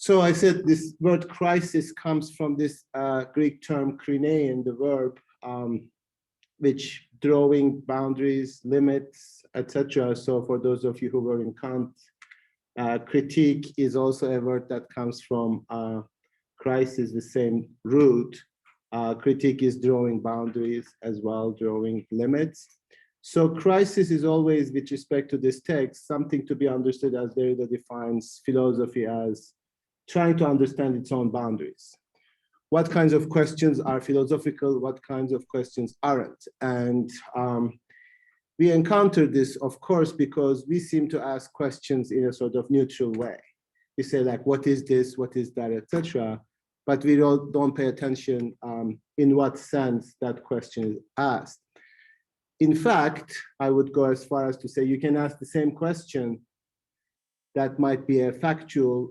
So I said this word crisis comes from this Greek term krinein, the verb, which drawing boundaries, limits, etc. So for those of you who were in Kant, critique is also a word that comes from crisis, the same root. Critique is drawing boundaries as well, drawing limits. So crisis is always, with respect to this text, something to be understood as Derrida defines philosophy as trying to understand its own boundaries. What kinds of questions are philosophical? What kinds of questions aren't? And we encounter this, of course, because we seem to ask questions in a sort of neutral way. We say like, what is this? What is that, etc. But we don't pay attention in what sense that question is asked. In fact, I would go as far as to say you can ask the same question that might be a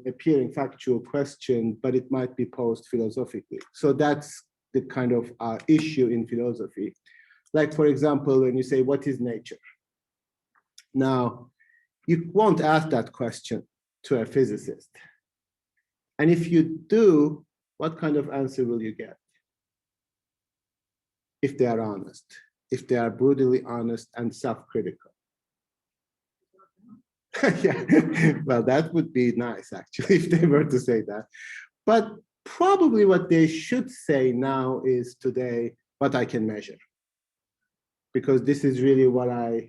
appearing factual question, but it might be posed philosophically. So that's the kind of issue in philosophy. Like, for example, when you say, what is nature? Now, you won't ask that question to a physicist. And if you do, what kind of answer will you get? If they are honest, if they are brutally honest and self-critical. Yeah, well, that would be nice, actually, if they were to say that. But probably what they should say now is today, what I can measure. Because this is really what I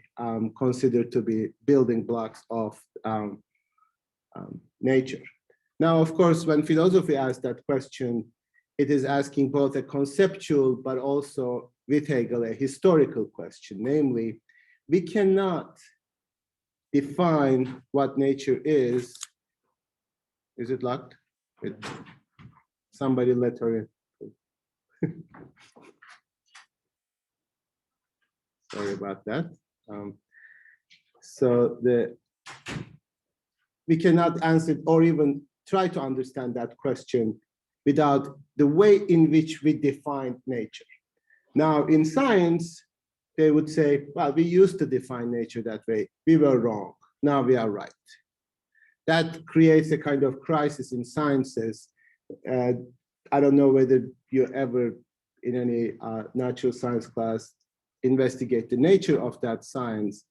consider to be building blocks of nature. Now, of course, when philosophy asks that question, it is asking both a conceptual, but also, with Hegel, a historical question. Namely, we cannot define what nature is. Is it locked? Somebody let her in. Sorry about that. We cannot answer or even try to understand that question without the way in which we define nature. Now, in science, they would say, well, we used to define nature that way. We were wrong. Now we are right. That creates a kind of crisis in sciences. I don't know whether you ever, in any natural science class, investigate the nature of that science.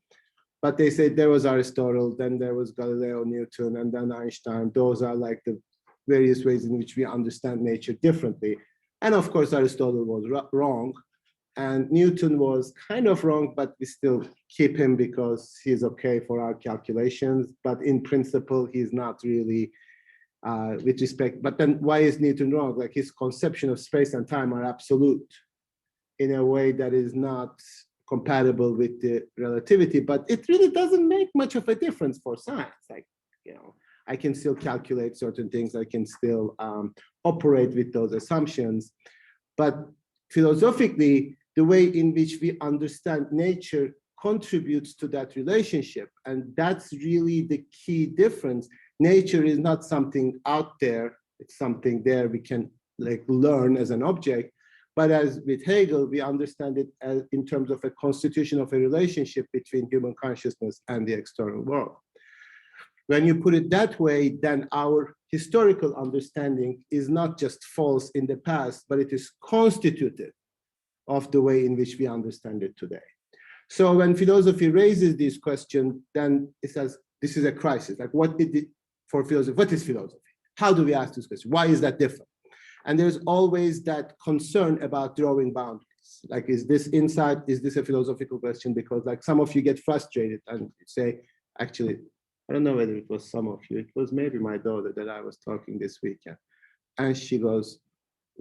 But they say there was Aristotle, then there was Galileo, Newton, and then Einstein. Those are like the various ways in which we understand nature differently. And of course, Aristotle was wrong. And Newton was kind of wrong, but we still keep him because he's okay for our calculations. But in principle, he's not really with respect. But then why is Newton wrong? Like his conception of space and time are absolute in a way that is not compatible with the relativity, but it really doesn't make much of a difference for science. Like, you know, I can still calculate certain things. I can still operate with those assumptions. But philosophically, the way in which we understand nature contributes to that relationship. And that's really the key difference. Nature is not something out there. It's something there we can like learn as an object. But as with Hegel, we understand it as in terms of a constitution of a relationship between human consciousness and the external world. When you put it that way, then our historical understanding is not just false in the past, but it is constitutive of the way in which we understand it today. So when philosophy raises these questions, then it says, this is a crisis. Like what is it for philosophy? What is philosophy? How do we ask this question? Why is that different? And there's always that concern about drawing boundaries. Like, is this inside? Is this a philosophical question? Because like some of you get frustrated and say, actually, I don't know whether it was some of you, it was maybe my daughter that I was talking this weekend. And she goes,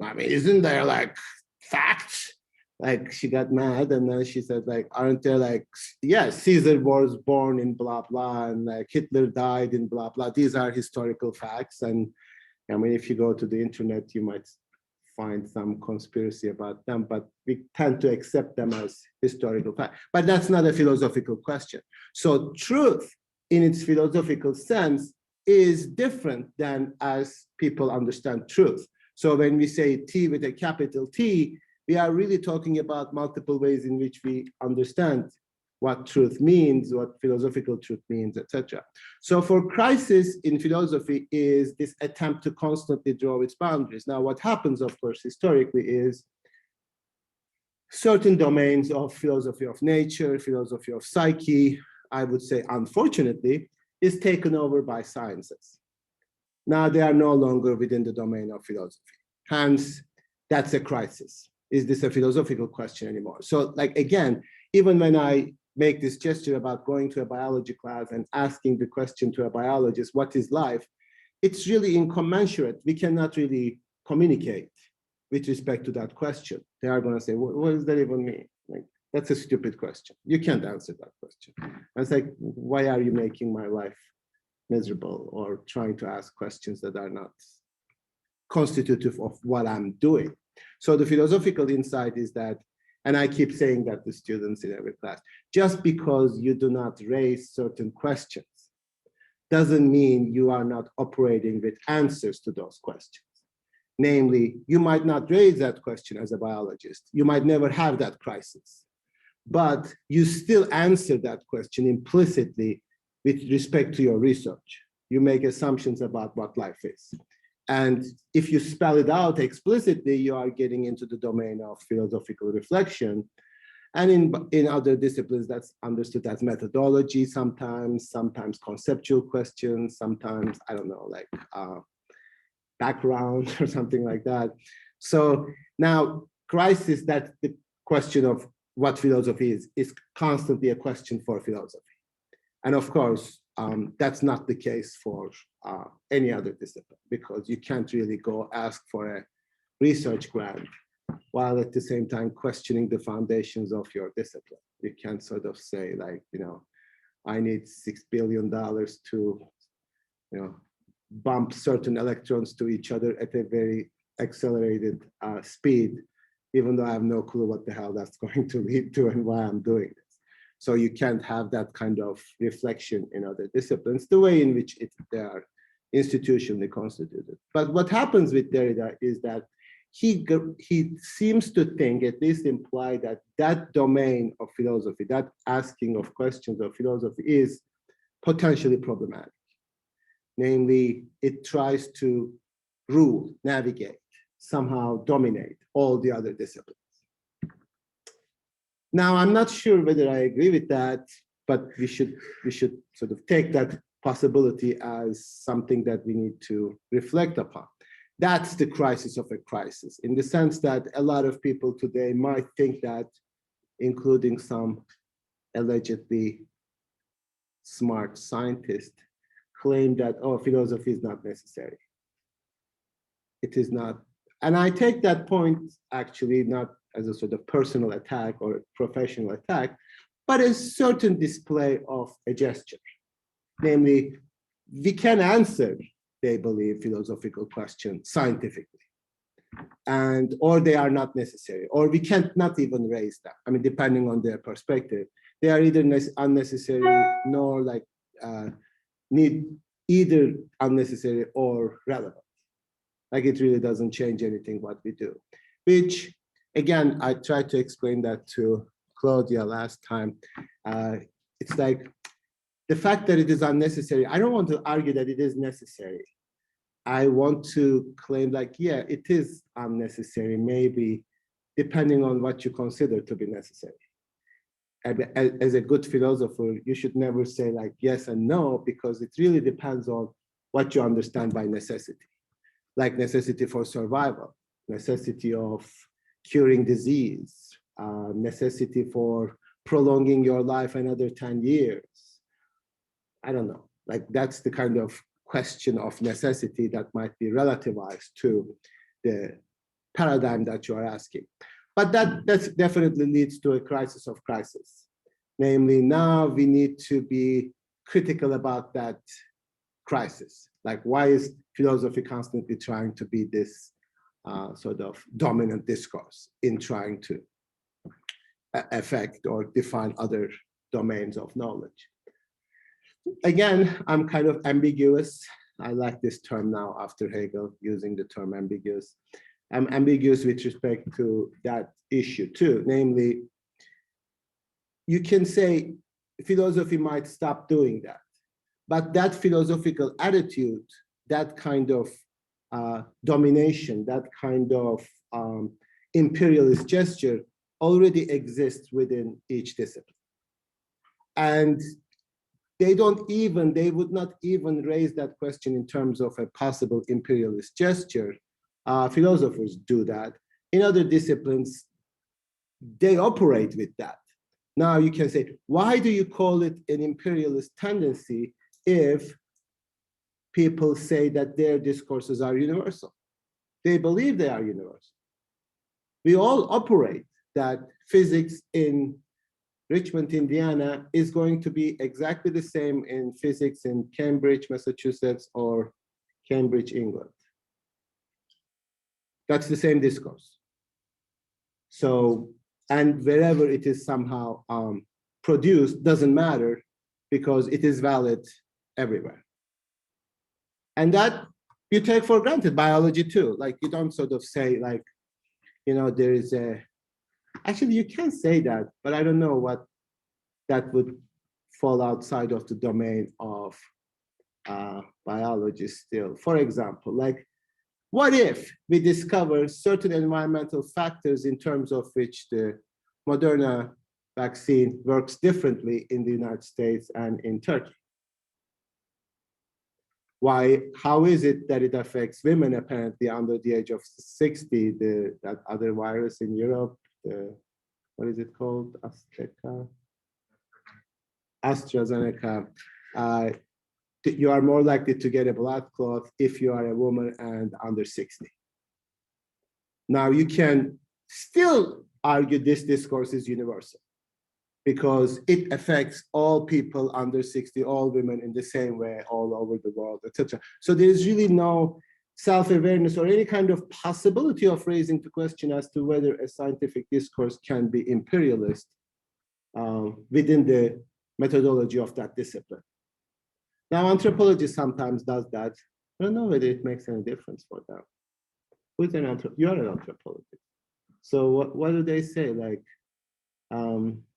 I mean, isn't there like facts? Like she got mad and then she said like, aren't there like, yes, Caesar was born in blah, blah, and like Hitler died in blah, blah. These are historical facts. And I mean, if you go to the internet, you might find some conspiracy about them, but we tend to accept them as historical facts. But that's not a philosophical question. So truth in its philosophical sense is different than as people understand truth. So when we say T with a capital T, we are really talking about multiple ways in which we understand what truth means, what philosophical truth means, etc. So for crisis in philosophy is this attempt to constantly draw its boundaries. Now, what happens, of course, historically is certain domains of philosophy of nature, philosophy of psyche, I would say, unfortunately, is taken over by sciences. Now they are no longer within the domain of philosophy. Hence, that's a crisis. Is this a philosophical question anymore? So like, again, even when I make this gesture about going to a biology class and asking the question to a biologist, what is life? It's really incommensurate. We cannot really communicate with respect to that question. They are going to say, what does that even mean? Like, that's a stupid question. You can't answer that question. And it's like, why are you making my life miserable or trying to ask questions that are not constitutive of what I'm doing? So the philosophical insight is that, and I keep saying that to students in every class, just because you do not raise certain questions doesn't mean you are not operating with answers to those questions. Namely, you might not raise that question as a biologist. You might never have that crisis, but you still answer that question implicitly with respect to your research. You make assumptions about what life is. And if you spell it out explicitly, you are getting into the domain of philosophical reflection. And in other disciplines, that's understood as methodology sometimes conceptual questions, sometimes, I don't know, like background or something like that. So now crisis, that's the question of what philosophy is constantly a question for philosophy. And of course, that's not the case for any other discipline, because you can't really go ask for a research grant while at the same time questioning the foundations of your discipline. You can't sort of say like, I need $6 billion to, bump certain electrons to each other at a very accelerated speed, even though I have no clue what the hell that's going to lead to and why I'm doing this. So you can't have that kind of reflection in other disciplines, the way in which they are institutionally constituted. But what happens with Derrida is that he seems to think, at least imply, that that domain of philosophy, that asking of questions of philosophy, is potentially problematic. Namely, it tries to rule, navigate, somehow dominate all the other disciplines. Now, I'm not sure whether I agree with that, but we should sort of take that possibility as something that we need to reflect upon. That's the crisis of a crisis, in the sense that a lot of people today might think that, including some allegedly smart scientists, claim that, oh, philosophy is not necessary. It is not. And I take that point actually not as a sort of personal attack or a professional attack, but a certain display of a gesture. Namely, we can answer, they believe, philosophical questions scientifically, or they are not necessary, or we can't not even raise them. I mean, depending on their perspective, they are either unnecessary nor like need either unnecessary or relevant. Like it really doesn't change anything what we do, which again, I tried to explain that to Claudia last time. It's like the fact that it is unnecessary, I don't want to argue that it is necessary. I want to claim like, yeah, it is unnecessary, maybe depending on what you consider to be necessary. As a good philosopher, you should never say like yes and no, because it really depends on what you understand by necessity. Like necessity for survival, necessity of curing disease, necessity for prolonging your life another 10 years. I don't know, like that's the kind of question of necessity that might be relativized to the paradigm that you are asking. But that definitely leads to a crisis of crisis. Namely, now we need to be critical about that crisis. Like, why is philosophy constantly trying to be this sort of dominant discourse in trying to affect or define other domains of knowledge? Again, I'm kind of ambiguous. I like this term now after Hegel using the term ambiguous. I'm ambiguous with respect to that issue too, namely, you can say philosophy might stop doing that. But that philosophical attitude, that kind of domination, that kind of imperialist gesture already exists within each discipline. And they would not even raise that question in terms of a possible imperialist gesture. Philosophers do that. In other disciplines, they operate with that. Now you can say, why do you call it an imperialist tendency if people say that their discourses are universal? They believe they are universal. We all operate that physics in Richmond, Indiana is going to be exactly the same in physics in Cambridge, Massachusetts, or Cambridge, England. That's the same discourse. So, and wherever it is somehow produced, doesn't matter because it is valid everywhere. And that you take for granted, biology too. Like you don't sort of say like, you know, there is a, actually you can say that, but I don't know what that would fall outside of the domain of biology still. For example, like, what if we discover certain environmental factors in terms of which the Moderna vaccine works differently in the United States and in Turkey? Why? How is it that it affects women apparently under the age of 60? That other virus in Europe, what is it called? AstraZeneca. You are more likely to get a blood clot if you are a woman and under 60. Now you can still argue this discourse is universal because it affects all people under 60, all women in the same way all over the world, etc. So there's really no self-awareness or any kind of possibility of raising the question as to whether a scientific discourse can be imperialist within the methodology of that discipline. Now, anthropology sometimes does that. I don't know whether it makes any difference for them. Who's an anthropologist? You're an anthropologist. So what do they say? Like,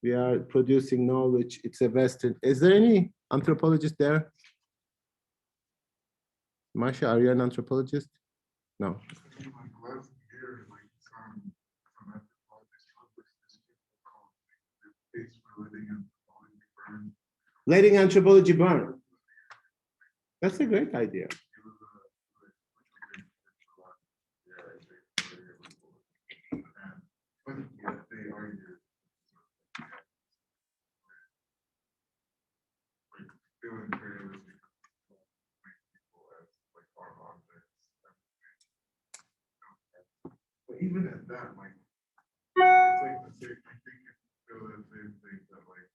we are producing knowledge. It's a Western. Is there any anthropologist there? Masha, are you an anthropologist? No. Letting anthropology burn. That's a great idea. But even at that, like, it's like the same, I think it's still the same thing that, like,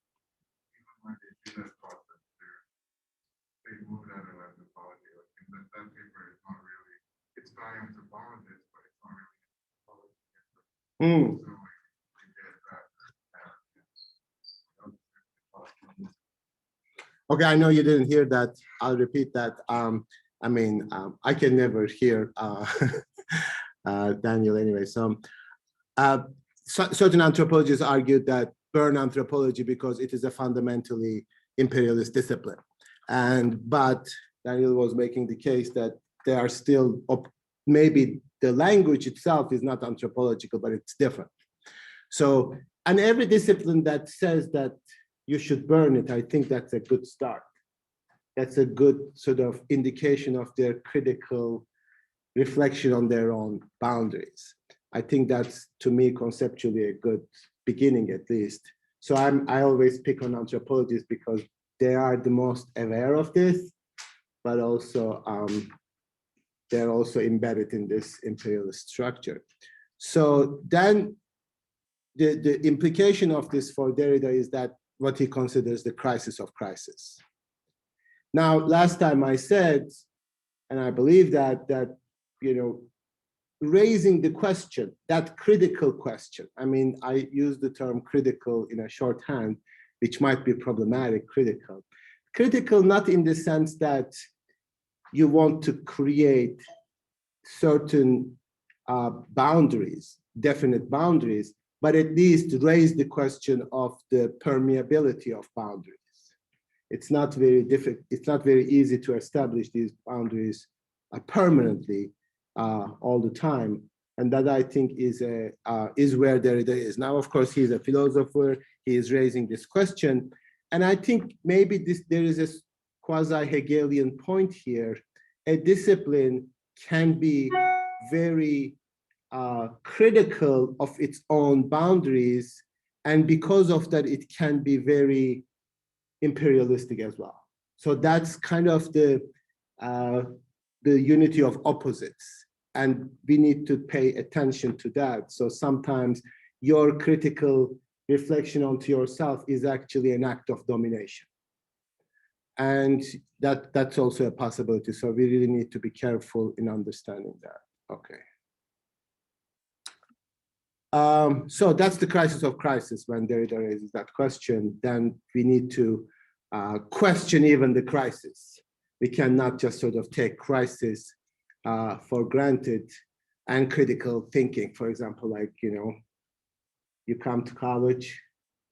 even when they do that process, they move out of anthropology. Like, in that paper is not really, it's by anthropologists, but it's not really anthropology. So, like, they get that. Okay, I know you didn't hear that. I'll repeat that. I mean, I can never hear Daniel anyway. So certain anthropologists argued that burn anthropology because it is a fundamentally imperialist discipline. But Daniel was making the case that they are still, maybe the language itself is not anthropological, but it's different. So, and every discipline that says that you should burn it, I think that's a good start. That's a good sort of indication of their critical reflection on their own boundaries. I think that's, to me, conceptually a good beginning, at least. So I always pick on anthropologists because they are the most aware of this, but also they're also embedded in this imperialist structure. So then the implication of this for Derrida is that what he considers the crisis of crisis. Now, last time I said, and I believe that you know, raising the question, that critical question. I mean, I use the term critical in a shorthand, which might be problematic, critical. Critical not in the sense that you want to create certain boundaries, definite boundaries, but at least raise the question of the permeability of boundaries. It's not very difficult. It's not very easy to establish these boundaries permanently all the time, and that I think is where Derrida is now. Of course, he's a philosopher. He is raising this question, and I think maybe there is a quasi-Hegelian point here. A discipline can be very critical of its own boundaries, and because of that, it can be very imperialistic as well. So that's kind of the unity of opposites, and we need to pay attention to that. So sometimes your critical reflection onto yourself is actually an act of domination, and that's also a possibility. So we really need to be careful in understanding that. Okay. So that's the crisis of crisis. When Derrida raises that question, then we need to question even the crisis. We cannot just sort of take crisis for granted, and critical thinking, for example, like, you come to college,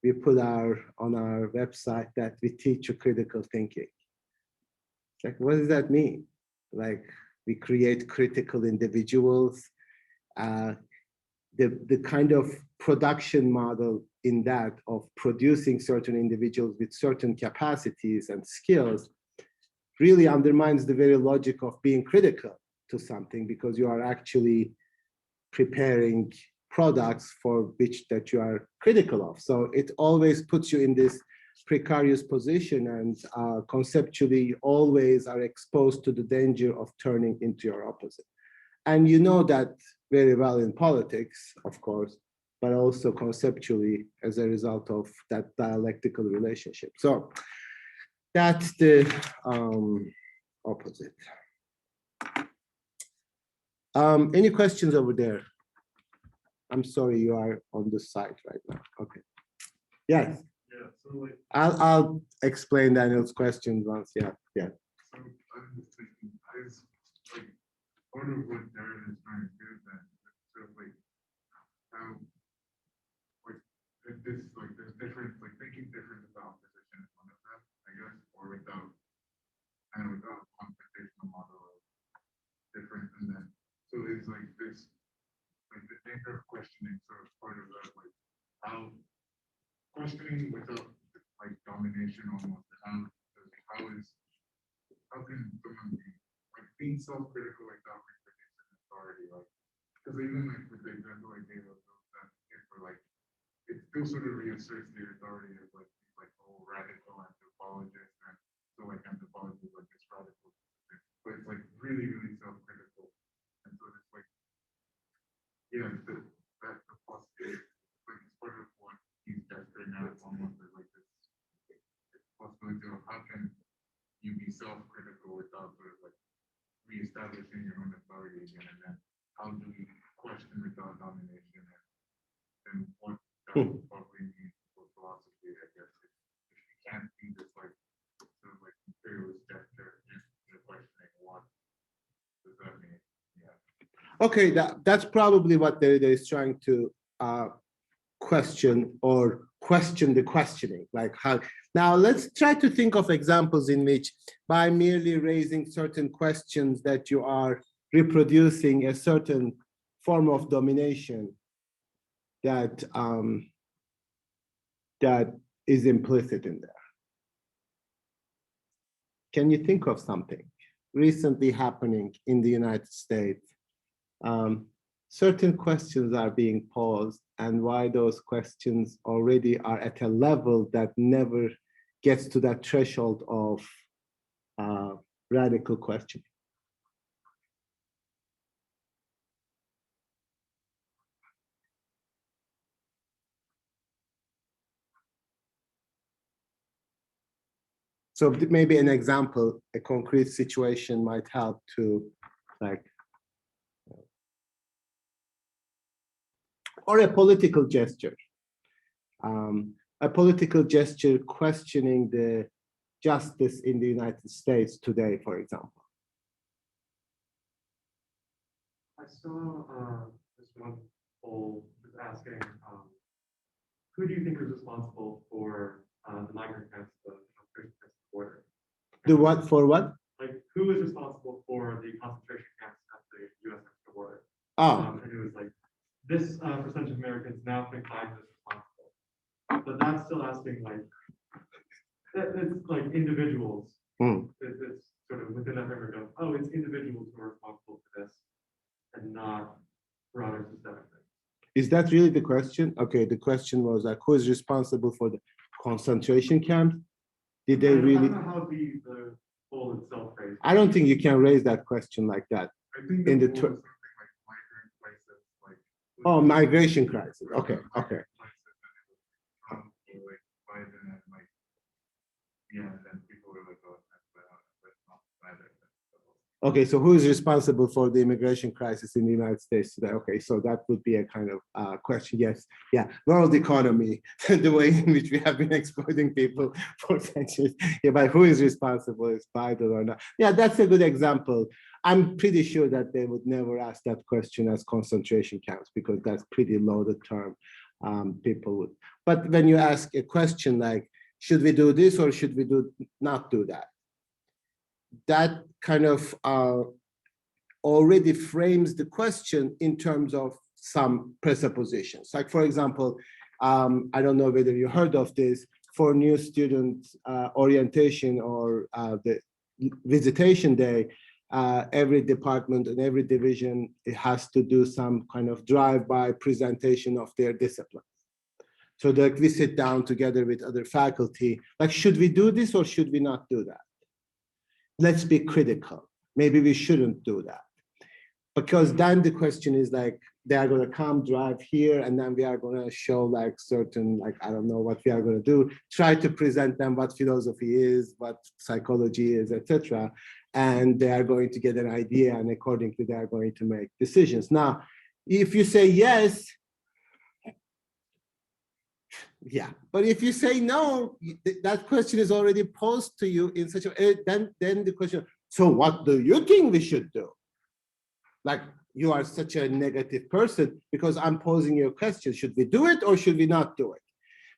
we put on our website that we teach you critical thinking. Like, what does that mean? Like, we create critical individuals. The kind of production model in that of producing certain individuals with certain capacities and skills really undermines the very logic of being critical to something, because you are actually preparing products for which that you are critical of. So it always puts you in this precarious position, and conceptually you always are exposed to the danger of turning into your opposite. And you know that very well in politics, of course, but also conceptually as a result of that dialectical relationship. So that's the opposite. Any questions over there? I'm sorry, you are on the site right now. Okay. Yes. Yeah, so like, I'll explain Daniel's questions once. Yeah. so I'm just thinking, like, part of what Darren is trying to do then, sort of like, how, like, this, like, there's different, like, thinking different about position is one of them, I guess, or without computational model of different, and then, so it's like this, like, the danger of questioning, sort of part of that, like, how questioning without, like, domination almost, how can someone be, like, being self-critical without reproducing authority, like, because even like with the example I gave of that paper, like, it still sort of reasserts the authority of like whole radical anthropologist, and so like anthropology is like this radical, but it's like really, really self-critical, and so it's like, yeah, that's the possibility, like it's part of what he's gesturing at almost as like this possibility of how can you be self-critical without sort of like reestablishing your own authority again, and then how do we question without domination, and what that would probably mean for philosophy, I guess, if you can't be this like sort of like imperialist gesture in questioning what does that mean? Yeah. Okay, that's probably what Derrida is trying to question, or question the questioning, like how. Now let's try to think of examples in which, by merely raising certain questions, that you are reproducing a certain form of domination that that is implicit in there. Can you think of something recently happening in the United States? Certain questions are being posed, and why those questions already are at a level that never gets to that threshold of radical questioning. So maybe an example, a concrete situation might help to, like, or a political gesture. A political gesture questioning the justice in the United States today, for example. I saw this one poll was asking who do you think is responsible for the migrant camps at the border? Do what for what? Like, who is responsible for the concentration camps at the U.S. Mexico border? Oh, And it was like, this percentage of Americans now think Biden is responsible. But that's still asking, like, it's like individuals. It's sort of within that framework of, oh, it's individuals who are responsible for this and not broader systemic things. is that really the question? Okay, the question was like, who is responsible for the concentration camps? Did they I really? don't know how the poll itself phrased. I don't think you can raise that question like that. I think In the the tw- something like migrant crisis, like. Oh, migration crisis. Okay, okay. Like Biden and like, yeah, and people were like, oh, that's not either. Okay, so who is responsible for the immigration crisis in the United States today? Okay, so that would be a kind of question. Yes, yeah, world economy, the way in which we have been exploiting people for centuries. Yeah, but who is responsible? Is Biden or not? Yeah, that's a good example. I'm pretty sure that they would never ask that question as concentration camps because that's pretty loaded term. People would. But when you ask a question like, should we do this or should we not do that? That kind of already frames the question in terms of some presuppositions. Like, for example, I don't know whether you heard of this, for new student orientation or the visitation day, every department and every division it has to do some kind of drive-by presentation of their discipline. So that we sit down together with other faculty, like, should we do this or should we not do that? Let's be critical. Maybe we shouldn't do that. Because then the question is like, they are going to come drive here and then we are going to show like certain, like, I don't know what we are going to do, try to present them what philosophy is, what psychology is, etc. And they are going to get an idea and accordingly they are going to make decisions. Now, if you say yes, yeah, but if you say no, that question is already posed to you in such a, then the question, so what do you think we should do? Like, you are such a negative person because I'm posing you a question, should we do it or should we not do it?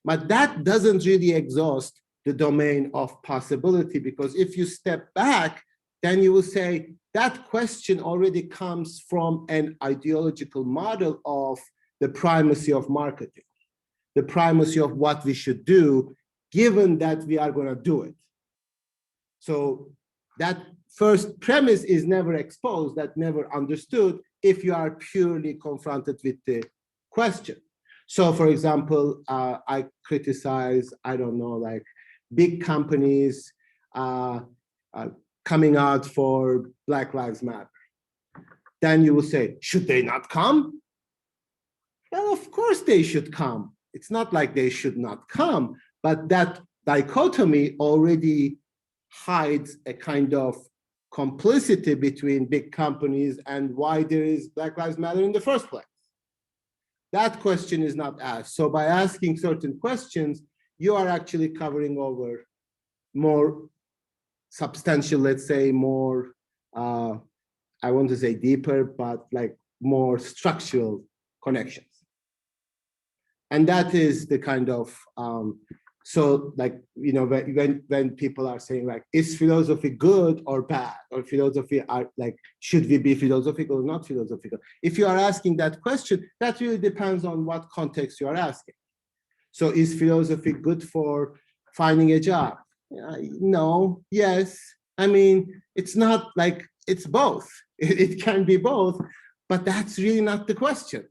But that doesn't really exhaust the domain of possibility, because if you step back, then you will say that question already comes from an ideological model of the primacy of marketing, the primacy of what we should do, given that we are going to do it. So that first premise is never exposed, that never understood if you are purely confronted with the question. So for example, I criticize, I don't know, like big companies coming out for Black Lives Matter. Then you will say, should they not come? Well, of course they should come. It's not like they should not come, but that dichotomy already hides a kind of complicity between big companies and why there is Black Lives Matter in the first place. That question is not asked. So by asking certain questions, you are actually covering over more substantial, let's say more, I want to say deeper, but like more structural connections. And that is the kind of, so like, you know, when people are saying like, is philosophy good or bad? Or philosophy are like, should we be philosophical or not philosophical? If you are asking that question, that really depends on what context you are asking. So is philosophy good for finding a job? No, yes. I mean, it's not like, it's both. It can be both, but that's really not the question.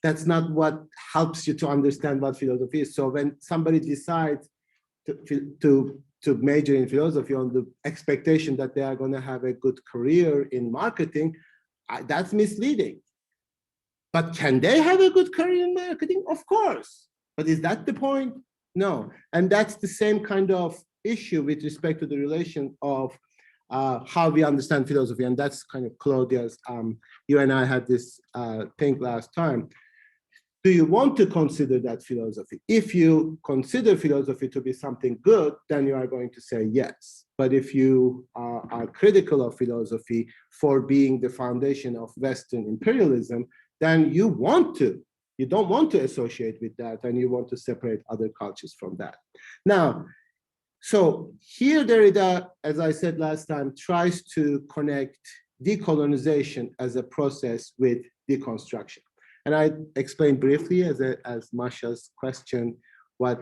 That's not what helps you to understand what philosophy is. So when somebody decides to major in philosophy on the expectation that they are going to have a good career in marketing, that's misleading. But can they have a good career in marketing? Of course. But is that the point? No. And that's the same kind of issue with respect to the relation of how we understand philosophy. And that's kind of Claudia's, you and I had this thing last time. Do you want to consider that philosophy? If you consider philosophy to be something good, then you are going to say yes. But if you are critical of philosophy for being the foundation of Western imperialism, then you want to You don't want to associate with that, and you want to separate other cultures from that. Now, so here Derrida, as I said last time, tries to connect decolonization as a process with deconstruction. And I explained briefly as Masha's question,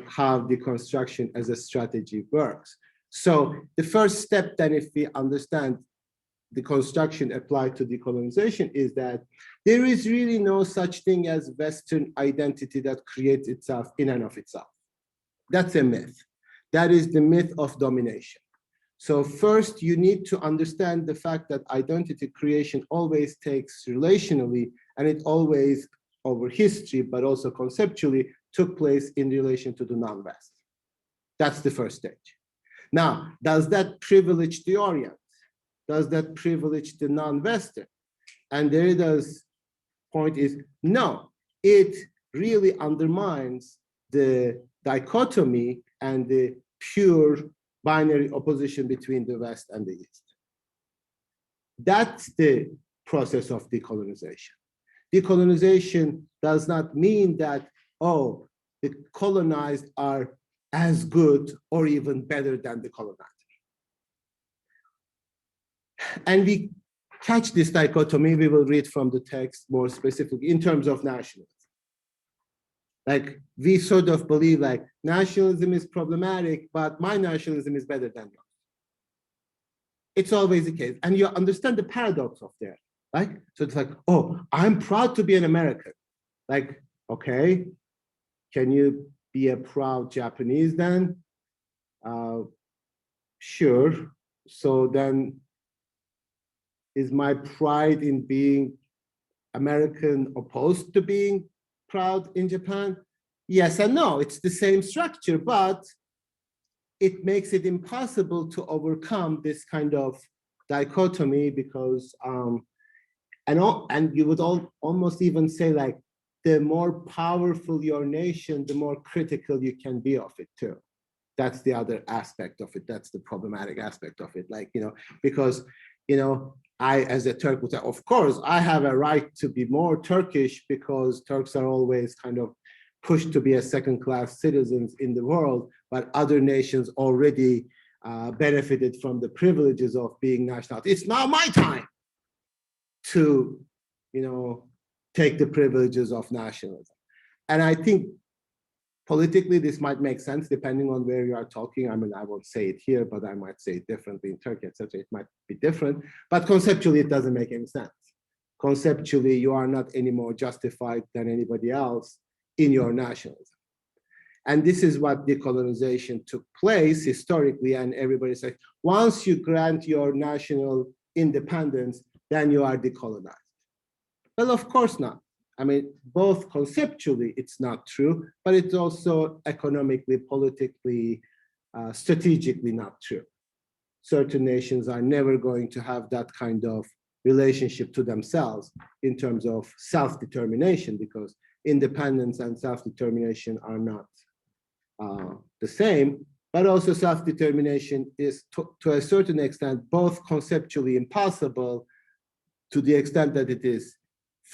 how deconstruction as a strategy works. So the first step then, if we understand deconstruction applied to decolonization, is that there is really no such thing as Western identity that creates itself in and of itself. That's a myth. That is the myth of domination. So first, you need to understand the fact that identity creation always takes relationally, and it always, over history, but also conceptually, took place in relation to the non-West. That's the first stage. Now, does that privilege the Orient? Does that privilege the non-Western? And Derrida's point is, no, it really undermines the dichotomy and the pure binary opposition between the West and the East. That's the process of decolonization. Decolonization does not mean that, oh, the colonized are as good or even better than the colonizer. And we catch this dichotomy, we will read from the text more specifically in terms of nationalism. Like, we sort of believe like nationalism is problematic, but my nationalism is better than yours. It's always the case. And you understand the paradox of that, right? So it's like, oh, I'm proud to be an American. Like, okay, can you be a proud Japanese then? Sure. So then, is my pride in being American opposed to being proud in Japan? Yes and no, it's the same structure, but it makes it impossible to overcome this kind of dichotomy because, and you would almost even say like, the more powerful your nation, the more critical you can be of it too. That's the other aspect of it. That's the problematic aspect of it. Like, because, I, as a Turk, would say, of course, I have a right to be more Turkish because Turks are always kind of pushed to be a second-class citizens in the world, but other nations already benefited from the privileges of being national. It's now my time to, take the privileges of nationalism. And I think politically, this might make sense depending on where you are talking. I mean, I won't say it here, but I might say it differently in Turkey, etc. It might be different, but conceptually, it doesn't make any sense. Conceptually, you are not any more justified than anybody else in your nationalism. And this is what decolonization took place historically, and everybody says, once you grant your national independence, then you are decolonized. Well, of course not. I mean, both conceptually, it's not true, but it's also economically, politically, strategically not true. Certain nations are never going to have that kind of relationship to themselves in terms of self-determination, because independence and self-determination are not the same, but also self-determination is to a certain extent both conceptually impossible to the extent that it is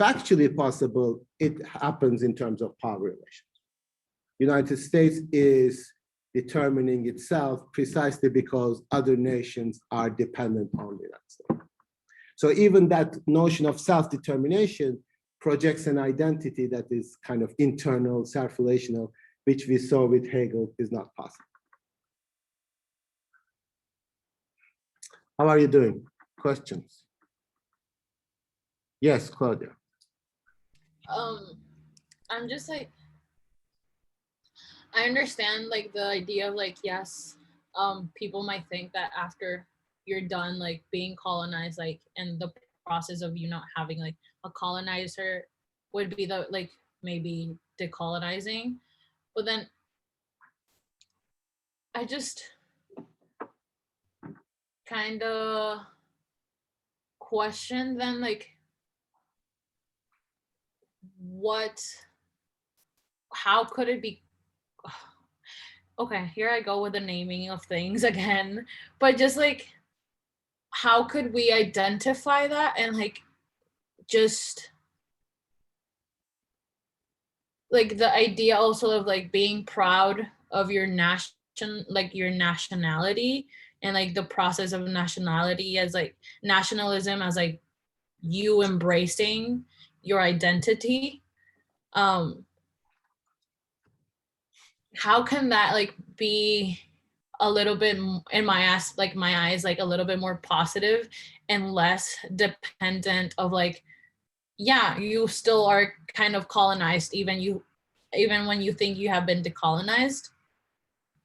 factually possible. It happens in terms of power relations. United States is determining itself precisely because other nations are dependent on the United States. So even that notion of self-determination projects an identity that is kind of internal, self-relational, which we saw with Hegel is not possible. How are you doing? Questions? Yes, Claudia. I'm just like, I understand like the idea of like, yes, people might think that after you're done like being colonized, like, and the process of you not having like a colonizer would be the like maybe decolonizing, but then I just kind of question then like how could it be? Okay, here I go with the naming of things again, but just like, how could we identify that and like just like the idea also of like being proud of your like your nationality, and like the process of nationality as like nationalism as like you embracing your identity. um how can that like be a little bit in my eyes like a little bit more positive and less dependent of like, yeah, you still are kind of colonized even when you think you have been decolonized.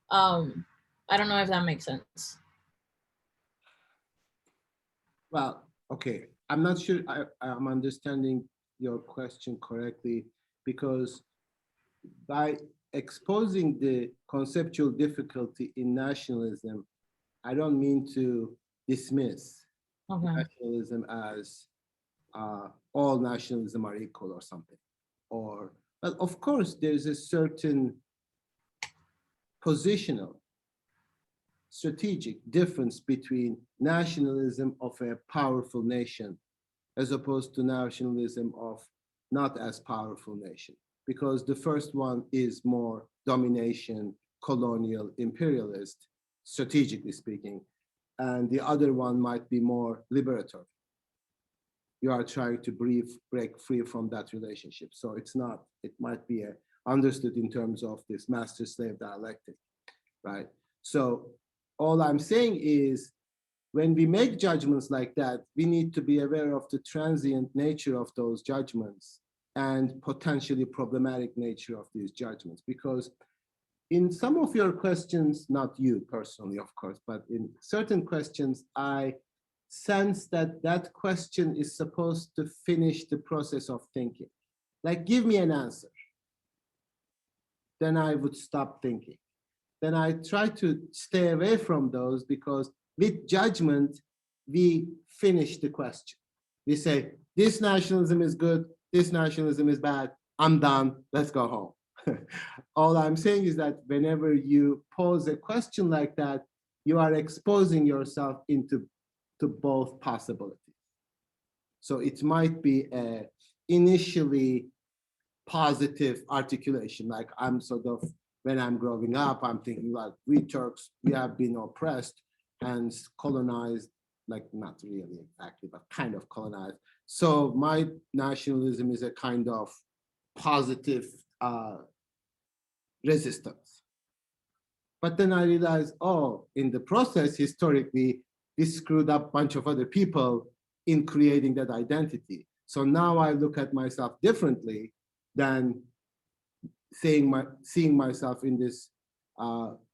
I don't know if that makes sense. Well, okay, I'm not sure I'm understanding your question correctly, because by exposing the conceptual difficulty in nationalism, I don't mean to dismiss Okay. nationalism as all nationalism are equal or something. Or, but of course, there's a certain positional, strategic difference between nationalism of a powerful nation as opposed to nationalism of not as powerful nation. Because the first one is more domination, colonial, imperialist, strategically speaking, and the other one might be more liberatory. You are trying to break free from that relationship. So it's not, it might be understood in terms of this master-slave dialectic, right? So all I'm saying is, when we make judgments like that, we need to be aware of the transient nature of those judgments and potentially problematic nature of these judgments. Because in some of your questions, not you personally, of course, but in certain questions, I sense that that question is supposed to finish the process of thinking. Like, give me an answer. Then I would stop thinking. Then I try to stay away from those, because with judgment, we finish the question. We say, this nationalism is good, this nationalism is bad, I'm done, let's go home. All I'm saying is that whenever you pose a question like that, you are exposing yourself into both possibilities. So it might be a initially positive articulation, like I'm sort of, when I'm growing up, I'm thinking like, we Turks, we have been oppressed and colonized, like not really exactly, but kind of colonized. So my nationalism is a kind of positive resistance. But then I realized, oh, in the process, historically, this screwed up a bunch of other people in creating that identity. So now I look at myself differently than seeing myself in this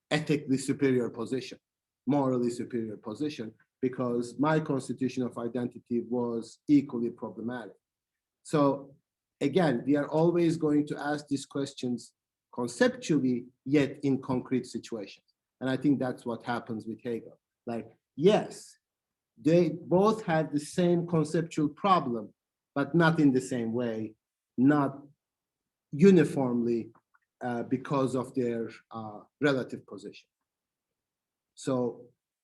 ethically superior position, morally superior position, because my constitution of identity was equally problematic. So again, we are always going to ask these questions conceptually, yet in concrete situations. And I think that's what happens with Hegel. Like, yes, they both had the same conceptual problem, but not in the same way, not uniformly, because of their relative position. So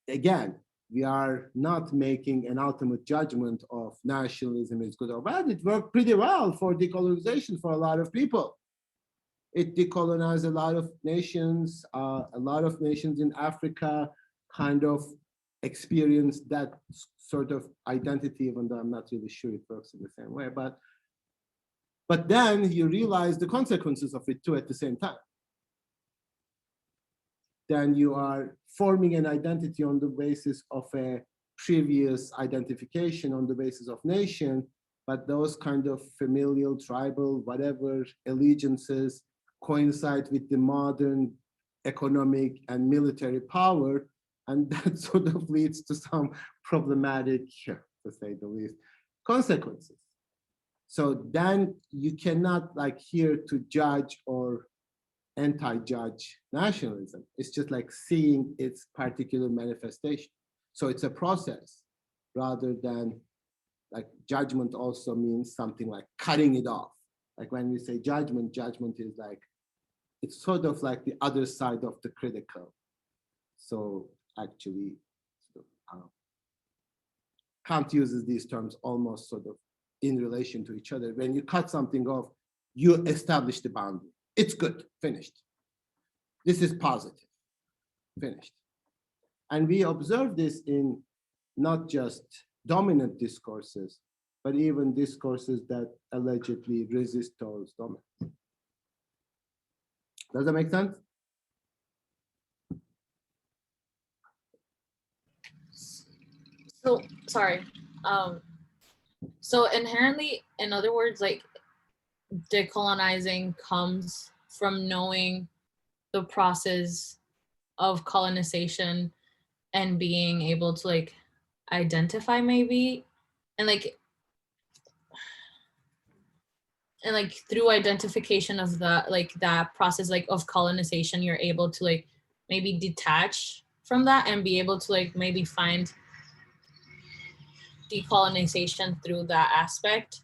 again, we are not making an ultimate judgment of nationalism is good or bad. It worked pretty well for decolonization for a lot of people. It decolonized a lot of nations. A lot of nations in Africa kind of experienced that sort of identity, even though I'm not really sure it works in the same way. But then you realize the consequences of it too at the same time. Then you are forming an identity on the basis of a previous identification on the basis of nation, but those kind of familial, tribal, whatever allegiances coincide with the modern economic and military power, and that sort of leads to some problematic, to say the least, consequences. So then you cannot like here to judge or anti-judge nationalism. It's just like seeing its particular manifestation. So it's a process rather than like judgment also means something like cutting it off. Like when we say judgment, judgment is like, it's sort of like the other side of the critical. So actually, Kant uses these terms almost sort of in relation to each other. When you cut something off, you establish the boundary. It's good, finished. This is positive, finished. And we observe this in not just dominant discourses, but even discourses that allegedly resist those dominance. Does that make sense? So sorry. So inherently, in other words, like decolonizing comes from knowing the process of colonization and being able to like identify maybe and like through identification of the like that process like of colonization, you're able to like maybe detach from that and be able to like maybe find decolonization through that aspect.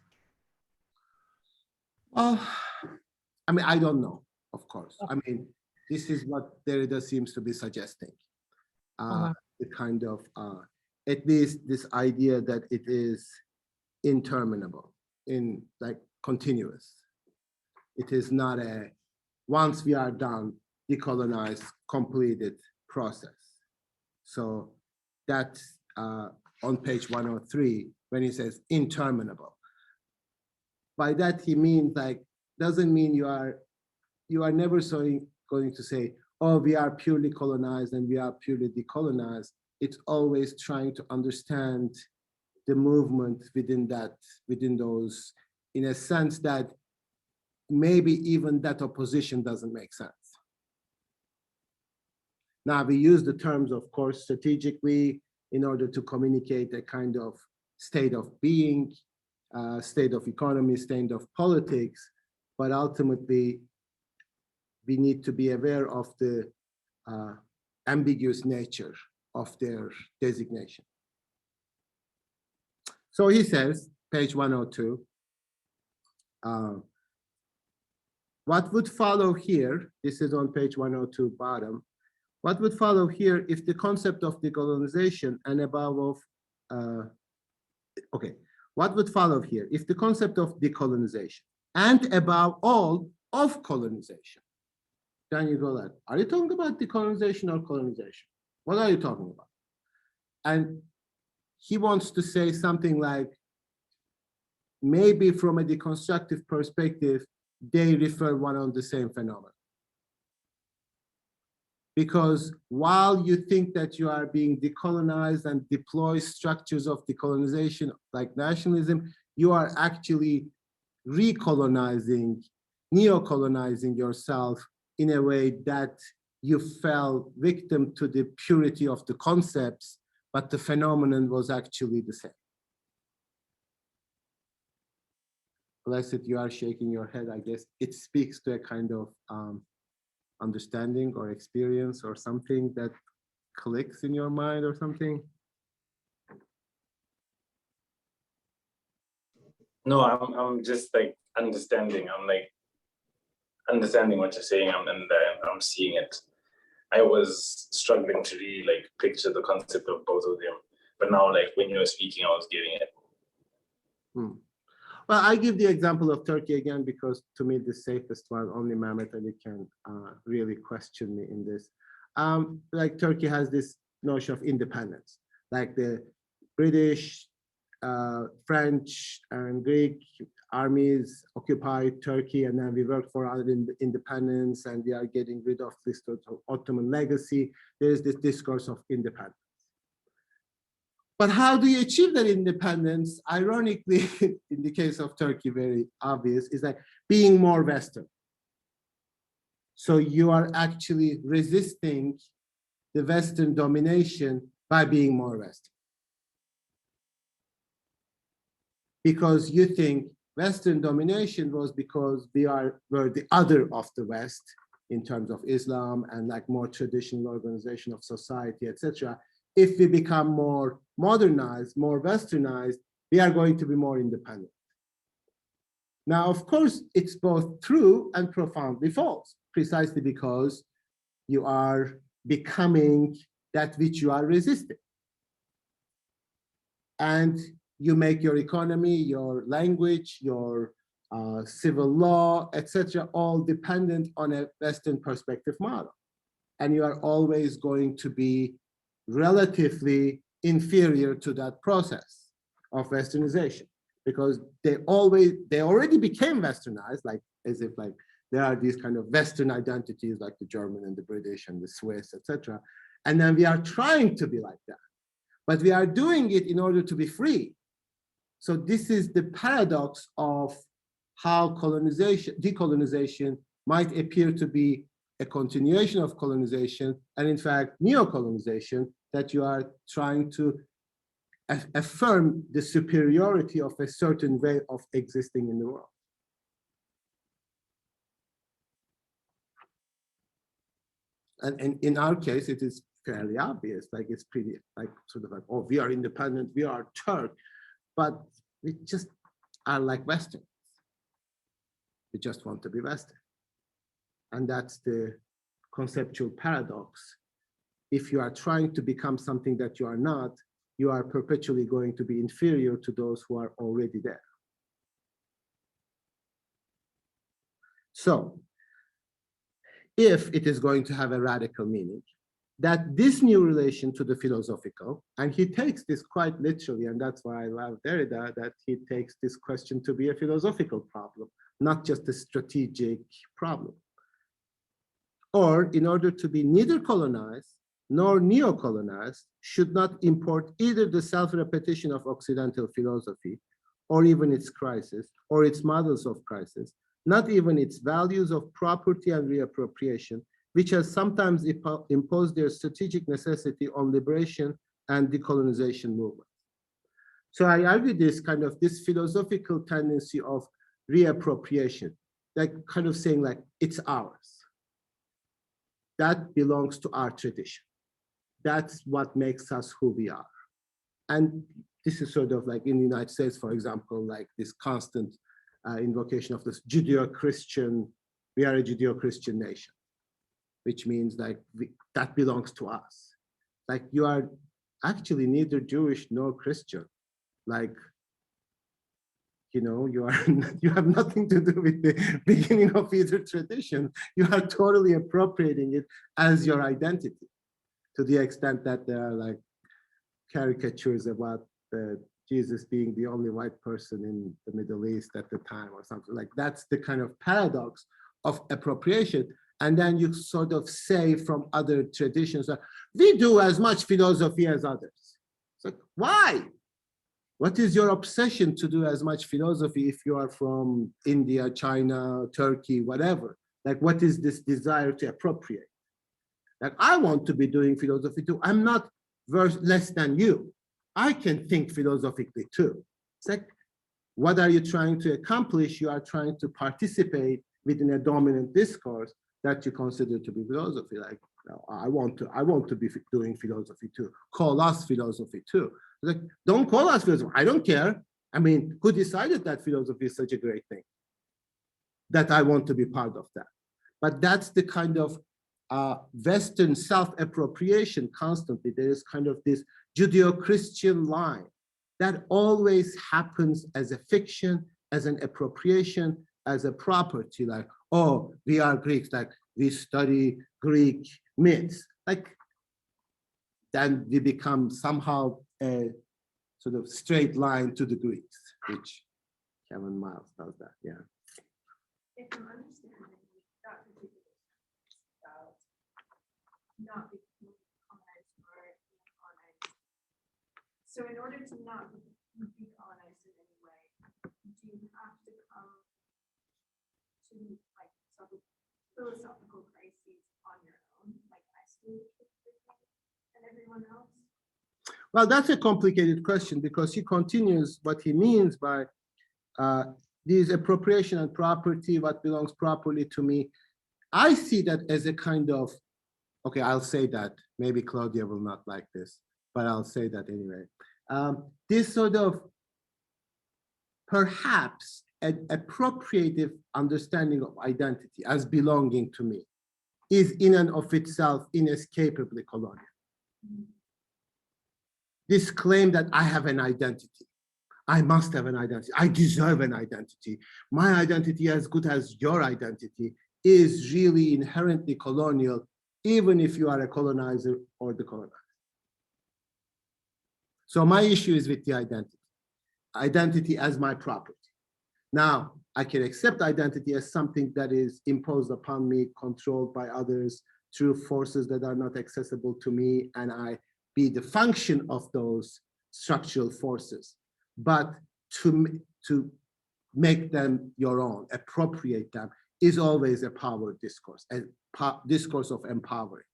I mean, I don't know, of course. I mean, this is what Derrida seems to be suggesting. The kind of, at least this idea that it is interminable, in like continuous. It is not a, once we are done, decolonize, completed process. So that's on page 103, when he says interminable. By that he means like, doesn't mean you are never going to say, oh, we are purely colonized and we are purely decolonized. It's always trying to understand the movement within those, in a sense that maybe even that opposition doesn't make sense. Now we use the terms, of course, strategically in order to communicate a kind of state of being, state of economy, state of politics, but ultimately we need to be aware of the ambiguous nature of their designation. So he says, page 102, what would follow here, this is on page 102 bottom, what would follow here if the concept of decolonization and above of, what would follow here if the concept of decolonization and above all of colonization, then you go like, are you talking about decolonization or colonization? What are you talking about? And he wants to say something like, maybe from a deconstructive perspective, they refer one on the same phenomenon. Because while you think that you are being decolonized and deploy structures of decolonization like nationalism, you are actually recolonizing, neocolonizing yourself in a way that you fell victim to the purity of the concepts, but the phenomenon was actually the same. Blessed, you are shaking your head. I guess it speaks to a kind of understanding or experience or something that clicks in your mind or something. No, I'm just like understanding. I'm like understanding what you're saying, and I'm seeing it. I was struggling to really like picture the concept of both of them, but now like when you were speaking, I was getting it. Well, I give the example of Turkey again, because to me, the safest one, only Mehmet Ali can really question me in this. Like Turkey has this notion of independence, like the British, French and Greek armies occupied Turkey, and then we work for our independence and we are getting rid of this Ottoman legacy. There is this discourse of independence. But how do you achieve that independence? Ironically, in the case of Turkey, very obvious, is like being more Western. So you are actually resisting the Western domination by being more Western. Because you think Western domination was because were the other of the West in terms of Islam and like more traditional organization of society, etc. If we become more modernized, more Westernized, we are going to be more independent. Now, of course, it's both true and profoundly false, precisely because you are becoming that which you are resisting. And you make your economy, your language, your civil law, etc., all dependent on a Western perspective model. And you are always going to be relatively inferior to that process of Westernization, because they already became Westernized, like as if like there are these kind of Western identities like the German and the British and the Swiss, etc. And then we are trying to be like that, but we are doing it in order to be free. So this is the paradox of how decolonization might appear to be a continuation of colonization, and in fact, neo-colonization, that you are trying to affirm the superiority of a certain way of existing in the world. And in our case, it is fairly obvious, like it's pretty, like sort of like, oh, we are independent, we are Turk, but we just are like Western. We just want to be Western. And that's the conceptual paradox. If you are trying to become something that you are not, you are perpetually going to be inferior to those who are already there. So, if it is going to have a radical meaning, that this new relation to the philosophical, and he takes this quite literally, and that's why I love Derrida, that he takes this question to be a philosophical problem, not just a strategic problem. Or in order to be neither colonized nor neo-colonized, should not import either the self-repetition of Occidental philosophy, or even its crisis, or its models of crisis, not even its values of property and reappropriation, which has sometimes imposed their strategic necessity on liberation and decolonization movements. So I argue this philosophical tendency of reappropriation, like kind of saying like, it's ours. That belongs to our tradition. That's what makes us who we are. And this is sort of like in the United States, for example, like this constant invocation of this Judeo-Christian, we are a Judeo-Christian nation, which means like that belongs to us. Like you are actually neither Jewish nor Christian. Like, you know, you have nothing to do with the beginning of either tradition. You are totally appropriating it as your identity, to the extent that there are like caricatures about Jesus being the only white person in the Middle East at the time or something like that's the kind of paradox of appropriation. And then you sort of say from other traditions that we do as much philosophy as others. It's like, why? What is your obsession to do as much philosophy if you are from India, China, Turkey, whatever? Like, what is this desire to appropriate? Like, I want to be doing philosophy too. I'm not less than you. I can think philosophically too. It's like, what are you trying to accomplish? You are trying to participate within a dominant discourse that you consider to be philosophy. Like, I want to be doing philosophy too. Call us philosophy too. Like, don't call us philosophy. I don't care. I mean, who decided that philosophy is such a great thing? That I want to be part of that. But that's the kind of Western self-appropriation constantly. There is kind of this Judeo-Christian line that always happens as a fiction, as an appropriation, as a property, like, oh, we are Greeks, like we study Greek myths. Like, then we become somehow a sort of straight line to the Greeks, which Kevin Miles does that, yeah. If I'm understanding that particular about not becoming colonized or decolonized. So in order to not be decolonized in any way, do you have to come to like philosophical crises on your own, like I see and everyone else? Well, that's a complicated question because he continues what he means by these appropriation and property, what belongs properly to me. I see that as a kind of, okay, I'll say that. Maybe Claudia will not like this, but I'll say that anyway. This sort of perhaps an appropriative understanding of identity as belonging to me is in and of itself inescapably colonial. This claim that I have an identity, I must have an identity. I deserve an identity. My identity, as good as your identity, is really inherently colonial, even if you are a colonizer or the colonized. So my issue is with the identity as my property. Now, I can accept identity as something that is imposed upon me, controlled by others through forces that are not accessible to me, and I be the function of those structural forces. But to make them your own, appropriate them, is always a power discourse, a discourse of empowering,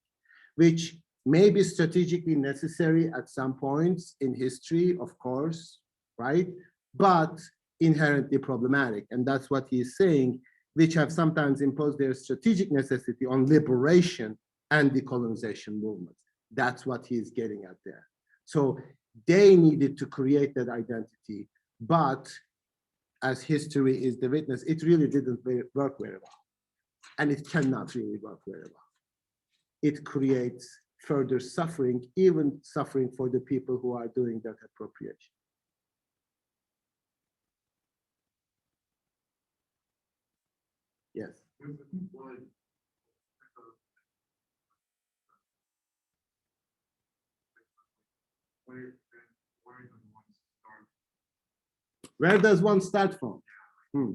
which may be strategically necessary at some points in history, of course, right? But inherently problematic. And that's what he's saying, which have sometimes imposed their strategic necessity on liberation and decolonization movements. That's what he's getting at there. So they needed to create that identity, but as history is the witness, it really didn't work very well. And it cannot really work very well. It creates further suffering, even suffering for the people who are doing that appropriation. Yes. Where does one start from? Yeah,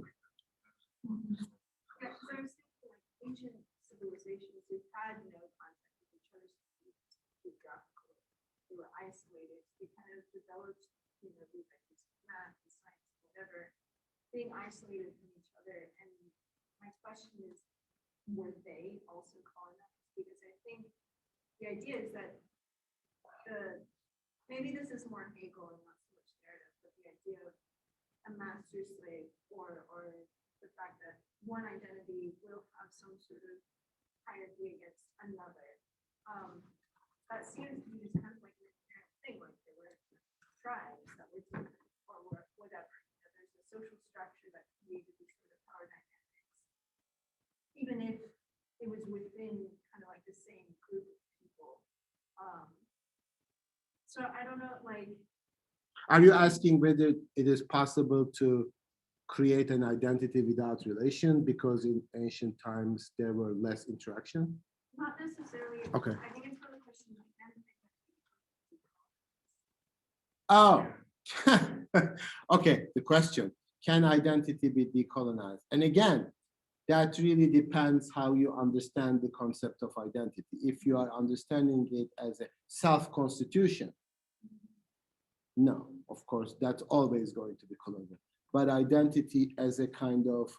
because I was thinking like ancient civilizations who had no contact with each other geographically, they were isolated. They kind of developed, these ideas of math, and science, whatever, being isolated from each other. And my question is, were they also colonized? Because I think the idea is that maybe this is more Hegel and not so much narrative, but the idea of a master slave or the fact that one identity will have some sort of hierarchy against another. That seems to be just kind of like an inherent thing, like there were tribes that were different or whatever. There's a social structure that created these sort of power dynamics, even if it was within kind of like the same group of people. So I don't know, like. Are you asking whether it is possible to create an identity without relation because in ancient times there were less interaction? Not necessarily. Okay. I think it's for the question like Oh, okay. The question, can identity be decolonized? And again, that really depends how you understand the concept of identity. If you are understanding it as a self-constitution, no, of course, that's always going to be colonial. But identity as a kind of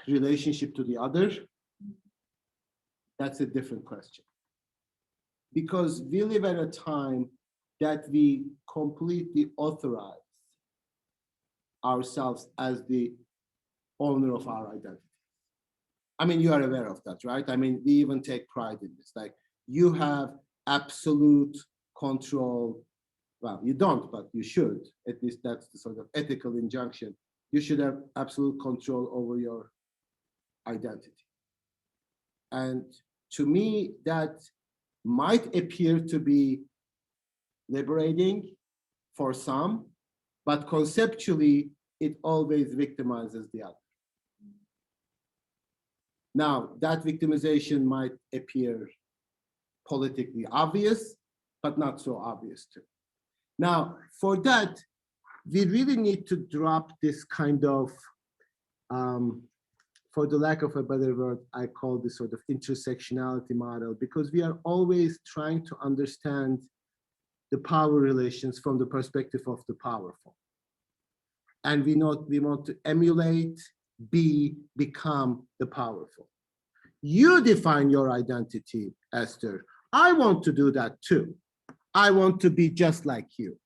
relationship to the other, that's a different question. Because we live at a time that we completely authorize ourselves as the owner of our identity. I mean, you are aware of that, right? I mean, we even take pride in this. Like, you have absolute control. Well, you don't, but you should. At least that's the sort of ethical injunction. You should have absolute control over your identity. And to me, that might appear to be liberating for some, but conceptually, it always victimizes the other. Now, that victimization might appear politically obvious, but not so obvious too. Now, for that, we really need to drop this kind of, for the lack of a better word, I call this sort of intersectionality model, because we are always trying to understand the power relations from the perspective of the powerful. And we want to emulate, become the powerful. You define your identity, Esther. I want to do that too. I want to be just like you,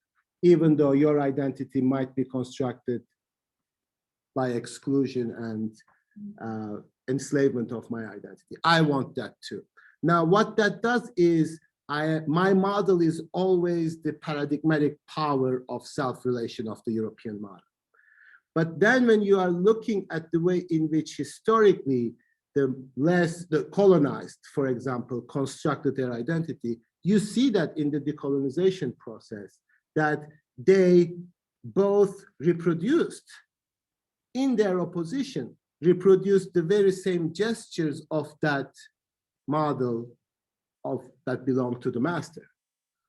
even though your identity might be constructed by exclusion and enslavement of my identity. I want that too. Now, what that does is, my model is always the paradigmatic power of self-relation of the European model. But then when you are looking at the way in which historically the colonized, for example, constructed their identity, you see that in the decolonization process, that they both reproduced in their opposition, reproduced the very same gestures of that model of that belonged to the master.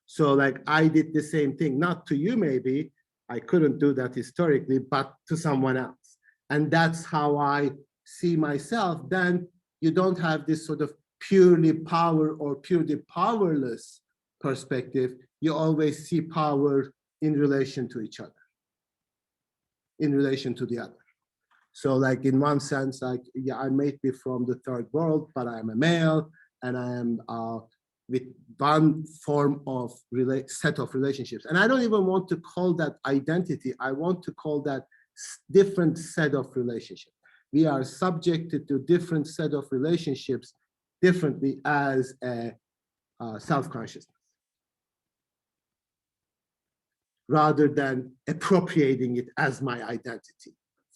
So like I did the same thing, not to you maybe, I couldn't do that historically, but to someone else. And that's how I see myself. Then you don't have this sort of purely power or purely powerless perspective. You always see power in relation to each other, in relation to the other. So like in one sense, like, yeah, I may be from the third world, but I'm a male and I am with one form of set of relationships. And I don't even want to call that identity. I want to call that different set of relationships. We are subjected to different set of relationships differently as a self-consciousness, rather than appropriating it as my identity.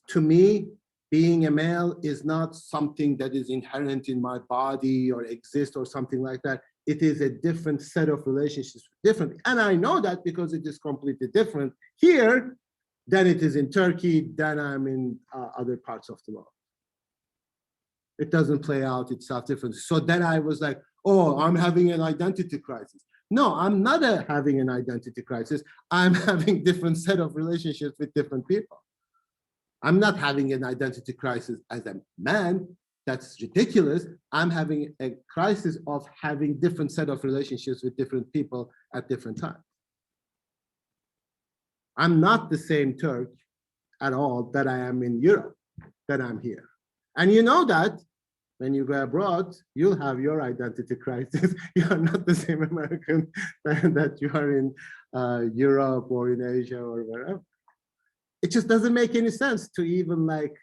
To me, being a male is not something that is inherent in my body or exist or something like that. It is a different set of relationships, different. And I know that because it is completely different here than it is in Turkey, than I'm in other parts of the world. It doesn't play out itself differently. So then I was like, oh, I'm having an identity crisis. No, I'm not having an identity crisis. I'm having different set of relationships with different people. I'm not having an identity crisis as a man. That's ridiculous. I'm having a crisis of having different set of relationships with different people at different times. I'm not the same Turk at all that I am in Europe, that I'm here. And you know that when you go abroad, you'll have your identity crisis. You are not the same American that you are in Europe or in Asia or wherever. It just doesn't make any sense to even like,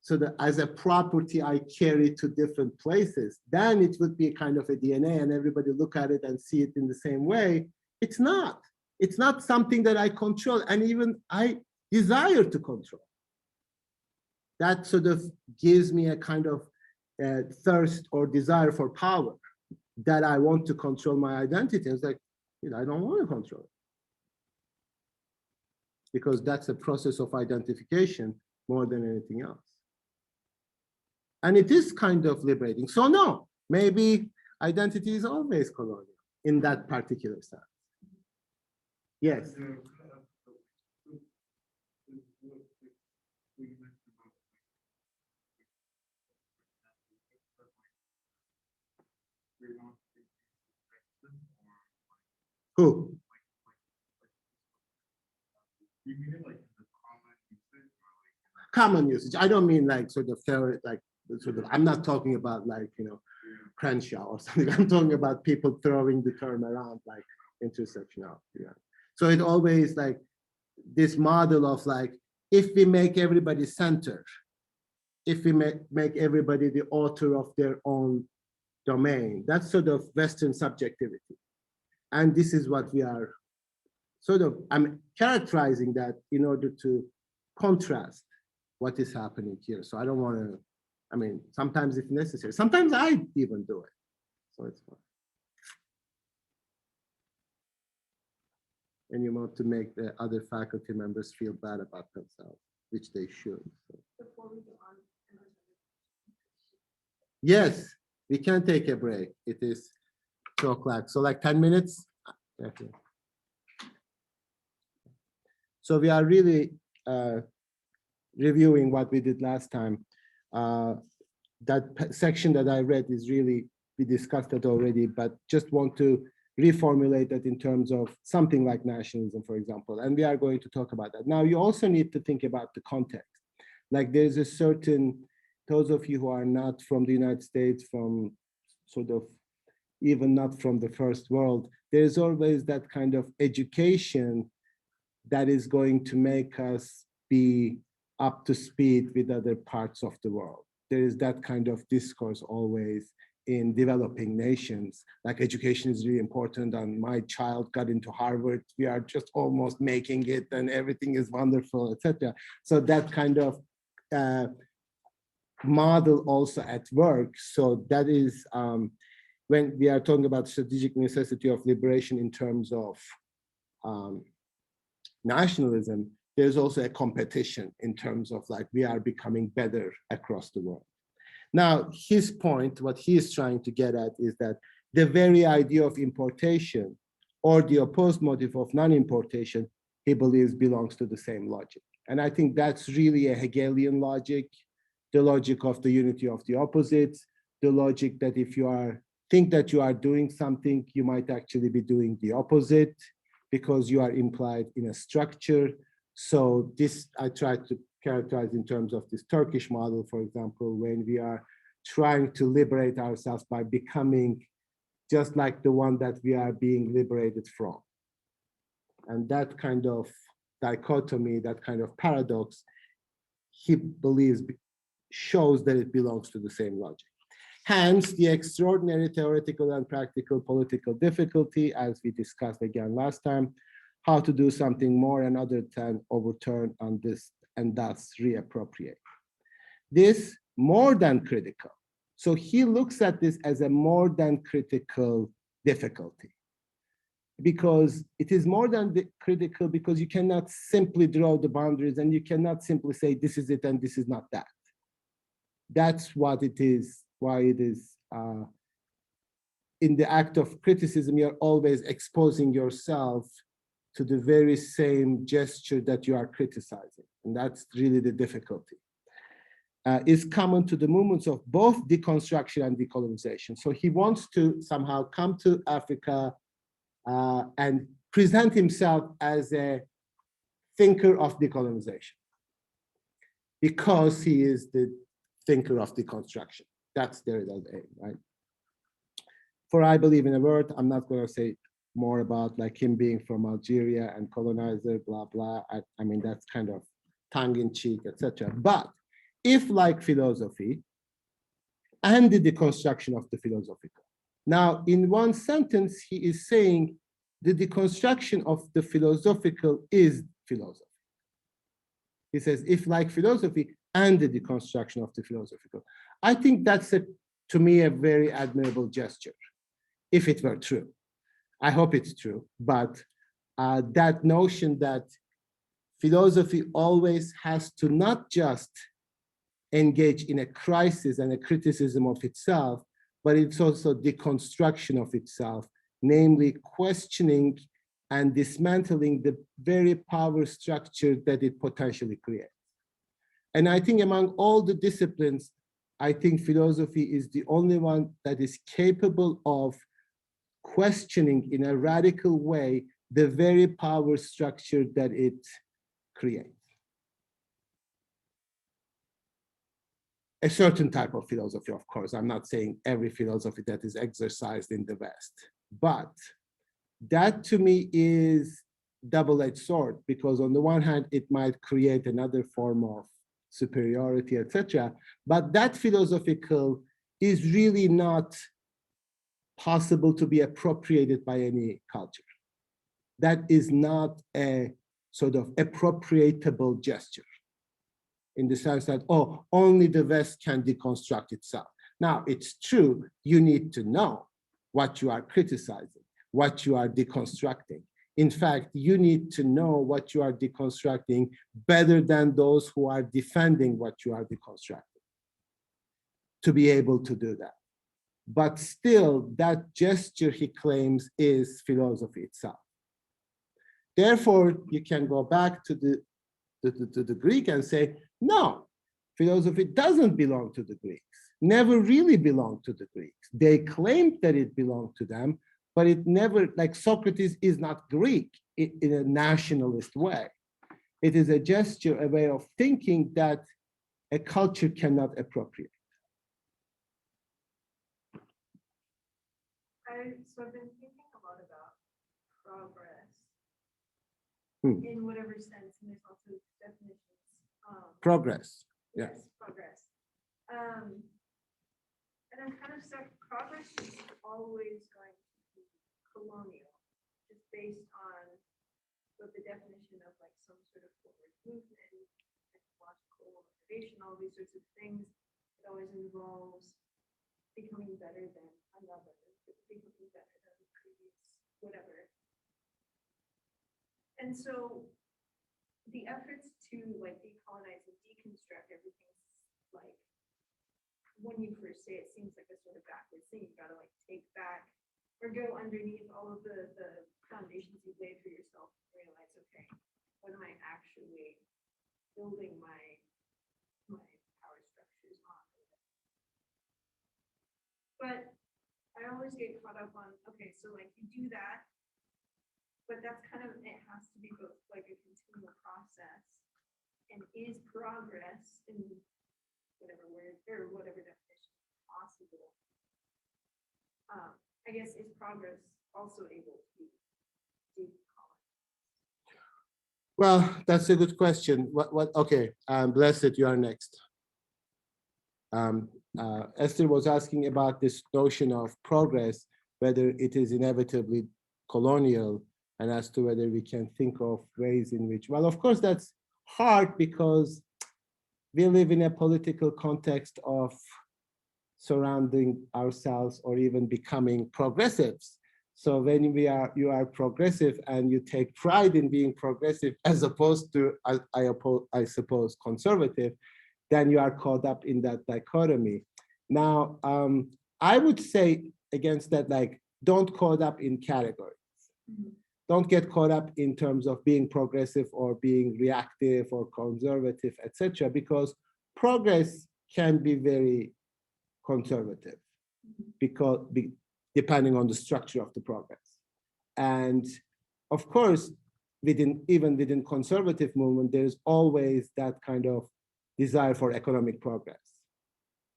so that as a property I carry to different places, then it would be a kind of a DNA and everybody look at it and see it in the same way. It's not. It's not something that I control and even I desire to control. That sort of gives me a kind of thirst or desire for power, that I want to control my identity. It's like, you know, I don't want to control it, because that's a process of identification more than anything else. And it is kind of liberating. So no, maybe identity is always colonial in that particular sense. Yes. Who? Common usage. I don't mean like sort of theory, like sort of, I'm not talking about like, you know, Crenshaw or something. I'm talking about people throwing the term around like intersectionality. Yeah. So it always like this model of like, if we make everybody center, if we make everybody the author of their own domain, that's sort of Western subjectivity. And this is what we are sort of, I'm characterizing that in order to contrast what is happening here. So I don't want to, I mean, sometimes it's necessary. Sometimes I even do it. So it's fine. And you want to make the other faculty members feel bad about themselves, which they should. So. Yes, we can take a break. It is 2 o'clock. So like 10 minutes. Okay. So we are really reviewing what we did last time. That section that I read is really, we discussed it already, but just want to reformulate that in terms of something like nationalism, for example. And we are going to talk about that. Now, you also need to think about the context. Like there's a certain, those of you who are not from the United States, from sort of, even not from the first world, there's always that kind of education that is going to make us be up to speed with other parts of the world. There is that kind of discourse always in developing nations, like education is really important and my child got into Harvard, we are just almost making it and everything is wonderful, etc. So that kind of model also at work. So that is when we are talking about strategic necessity of liberation in terms of nationalism, there's also a competition in terms of like, we are becoming better across the world. Now, his point, what he is trying to get at is that the very idea of importation or the opposed motive of non-importation, he believes belongs to the same logic. And I think that's really a Hegelian logic, the logic of the unity of the opposites, the logic that if you think that you are doing something, you might actually be doing the opposite because you are implied in a structure. So this I try to characterize in terms of this Turkish model, for example, when we are trying to liberate ourselves by becoming just like the one that we are being liberated from. And that kind of dichotomy, that kind of paradox, he believes shows that it belongs to the same logic. Hence, the extraordinary theoretical and practical political difficulty, as we discussed again last time, how to do something more and other than overturn on this and thus reappropriate. This more than critical. So he looks at this as a more than critical difficulty, because it is more than critical because you cannot simply draw the boundaries and you cannot simply say this is it and this is not that. That's what it is, why it is in the act of criticism, you're always exposing yourself to the very same gesture that you are criticizing. And that's really the difficulty. Is common to the movements of both deconstruction and decolonization. So he wants to somehow come to Africa and present himself as a thinker of decolonization because he is the thinker of deconstruction. That's Derrida's aim, right? For I believe in a word, I'm not going to say more about like him being from Algeria and colonizer, blah, blah. I mean, that's kind of tongue-in-cheek, etc. But if like philosophy and the deconstruction of the philosophical. Now, in one sentence, he is saying the deconstruction of the philosophical is philosophy. He says, if like philosophy and the deconstruction of the philosophical. I think that's, to me, a very admirable gesture, if it were true. I hope it's true, but that notion that philosophy always has to not just engage in a crisis and a criticism of itself, but it's also deconstruction of itself, namely questioning and dismantling the very power structure that it potentially creates. And I think among all the disciplines, I think philosophy is the only one that is capable of questioning in a radical way the very power structure that it creates. A certain type of philosophy, of course. I'm not saying every philosophy that is exercised in the West, but that to me is double-edged sword, because on the one hand, it might create another form of superiority, etc. But that philosophical is really not possible to be appropriated by any culture. That is not a sort of appropriatable gesture, in the sense that, oh, only the West can deconstruct itself. Now, it's true, you need to know what you are criticizing, what you are deconstructing. In fact, you need to know what you are deconstructing better than those who are defending what you are deconstructing, to be able to do that. But still, that gesture, he claims, is philosophy itself. Therefore, you can go back to the Greek and say, no, philosophy doesn't belong to the Greeks, never really belonged to the Greeks. They claimed that it belonged to them, but it never, like Socrates is not Greek in a nationalist way. It is a gesture, a way of thinking that a culture cannot appropriate. So I've been thinking a lot about progress in whatever sense, and there's also definitions. Progress, yes. Progress. And I'm kind of stuck. Progress is always going to be colonial, just based on what the definition of like some sort of forward movement, technological innovation, all these sorts of things. It always involves becoming better than another, becoming better than the previous, whatever. And so the efforts to like decolonize and deconstruct everything, like when you first say it seems like a sort of backwards thing. You've got to like take back or go underneath all of the foundations you've laid for yourself and realize, okay, what am I actually building my power structures on? But I always get caught up on, okay, so like you do that, but that's kind of, it has to be both like a continual process and is progress in whatever word or whatever definition possible. I guess is progress also able to be decolonized? Well, that's a good question. Okay, Blessed, you are next. Esther was asking about this notion of progress, whether it is inevitably colonial, and as to whether we can think of ways in which, well, of course, that's hard because we live in a political context of surrounding ourselves or even becoming progressives. So when you are progressive and you take pride in being progressive as opposed to, I suppose, conservative, then you are caught up in that dichotomy. Now, I would say against that, like, don't caught up in categories. Mm-hmm. Don't get caught up in terms of being progressive or being reactive or conservative, etc., because progress can be very conservative, because depending on the structure of the progress. And of course, even within conservative movement, there's always that kind of desire for economic progress,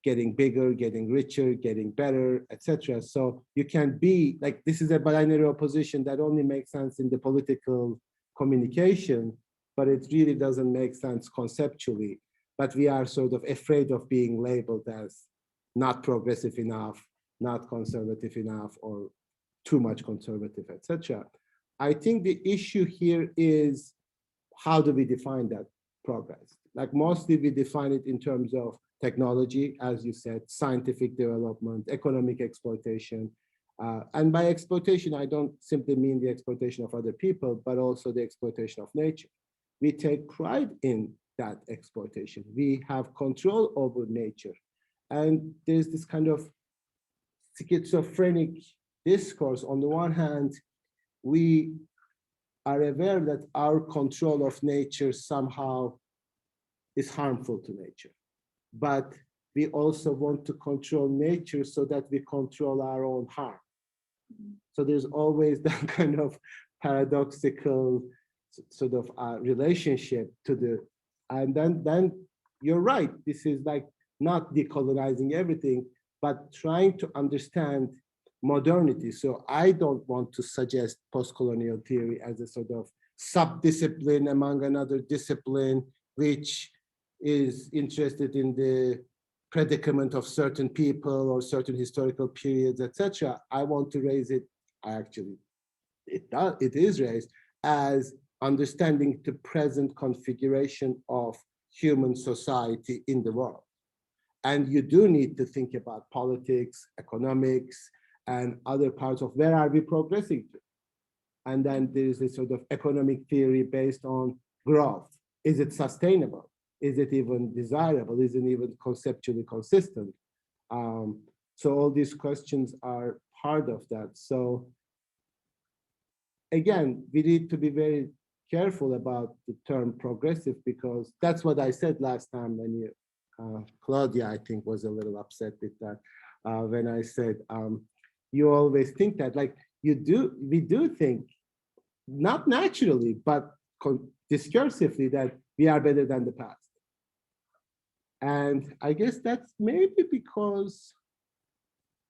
getting bigger, getting richer, getting better, etc. So you can be like, this is a binary opposition that only makes sense in the political communication, but it really doesn't make sense conceptually. But we are sort of afraid of being labeled as not progressive enough, not conservative enough, or too much conservative, etc. I think the issue here is, how do we define that progress? Like, mostly we define it in terms of technology, as you said, scientific development, economic exploitation. And by exploitation, I don't simply mean the exploitation of other people, but also the exploitation of nature. We take pride in that exploitation. We have control over nature. And there's this kind of schizophrenic discourse. On the one hand, we are aware that our control of nature somehow is harmful to nature. But we also want to control nature so that we control our own harm. So there's always that kind of paradoxical sort of relationship to the, and then you're right, this is like not decolonizing everything, but trying to understand modernity. So I don't want to suggest postcolonial theory as a sort of sub-discipline among another discipline, which is interested in the predicament of certain people or certain historical periods, etc. I want to raise it, it is raised as understanding the present configuration of human society in the world. And you do need to think about politics, economics, and other parts of where are we progressing to. And then there is a sort of economic theory based on growth. Is it sustainable? Is it even desirable? Is it even conceptually consistent? So all these questions are part of that. So again, we need to be very careful about the term progressive, because that's what I said last time when you, Claudia, I think, was a little upset with that, when I said, you always think that, like, we do think, not naturally, but discursively, that we are better than the past. And I guess that's maybe because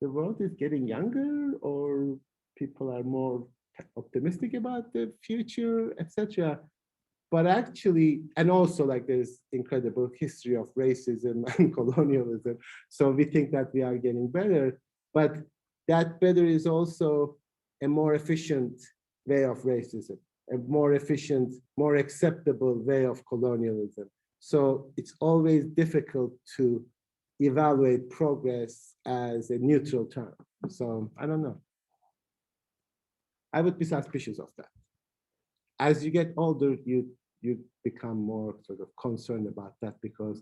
the world is getting younger, or people are more optimistic about the future, etc. But actually, and also, like, there's incredible history of racism and colonialism. So we think that we are getting better, but that better is also a more efficient way of racism, a more efficient, more acceptable way of colonialism. So it's always difficult to evaluate progress as a neutral term. So I don't know. I would be suspicious of that. As you get older, you you become more sort of concerned about that because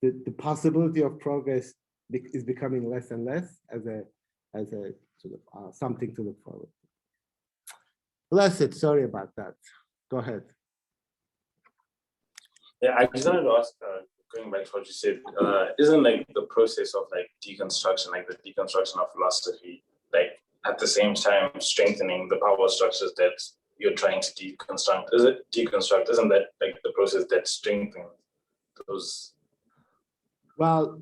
the possibility of progress is becoming less and less as a sort of something to look forward to. Blessed, sorry about that. Go ahead. Yeah, I just wanted to ask, going back to what you said, isn't like the process of like deconstruction, like the deconstruction of philosophy, like at the same time strengthening the power structures that you're trying to deconstruct? Isn't that like the process that strengthens those? Well,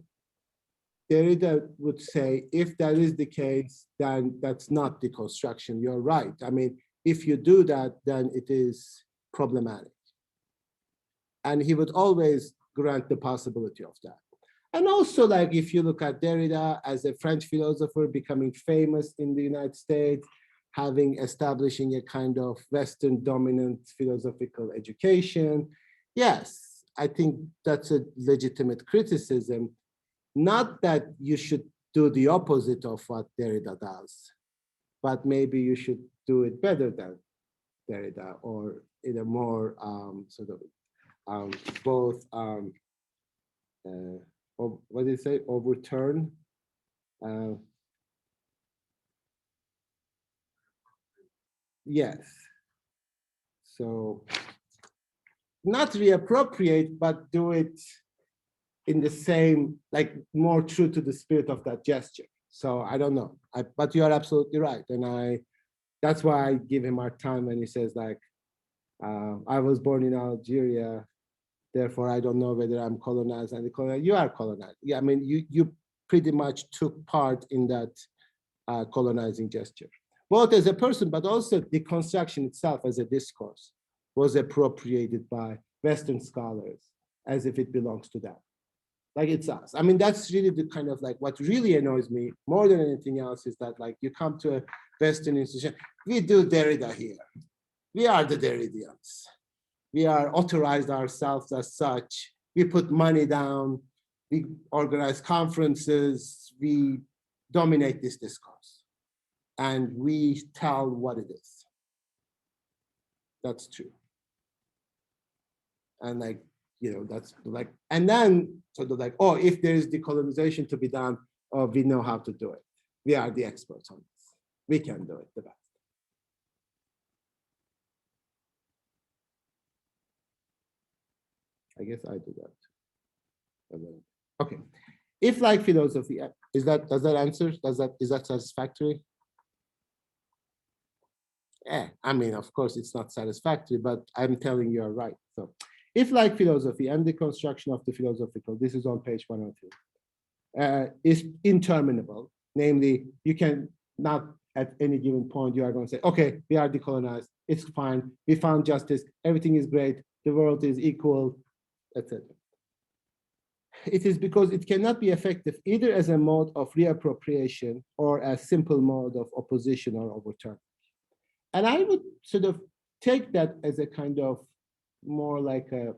Derrida would say, if that is the case, then that's not deconstruction. You're right. I mean, if you do that, then it is problematic. And he would always grant the possibility of that. And also, like, if you look at Derrida as a French philosopher becoming famous in the United States, establishing a kind of Western dominant philosophical education, yes, I think that's a legitimate criticism. Not that you should do the opposite of what Derrida does, but maybe you should do it better than Derrida, or in a more sort of both, what did you say, overturn? Yes. So not reappropriate, but do it in the same, like more true to the spirit of that gesture. So I don't know, but you are absolutely right. And that's why I give him our time when he says like, I was born in Algeria, therefore I don't know whether I'm colonized and colonized. You are colonized. Yeah, I mean, you pretty much took part in that colonizing gesture, both as a person, but also the construction itself as a discourse was appropriated by Western scholars as if it belongs to them. Like it's us. I mean, that's really the kind of like what really annoys me more than anything else is that like you come to a Western institution, we do Derrida here. We are the Derridians. We are authorized ourselves as such. We put money down. We organize conferences. We dominate this discourse. And we tell what it is. That's true. And like, you know, that's like, and then sort of like, oh, if there is decolonization to be done, oh, we know how to do it. We are the experts on this. We can do it the best. I guess I do that. Okay. If like philosophy, does that answer? Is that satisfactory? Yeah, I mean, of course, it's not satisfactory, but I'm telling you are right. So if like philosophy and the construction of the philosophical, this is on page 102, is interminable, namely, you can not at any given point, you are going to say, okay, we are decolonized, it's fine, we found justice, everything is great, the world is equal, etc. It is because it cannot be effective either as a mode of reappropriation or a simple mode of opposition or overturn. And I would sort of take that as a kind of more like a,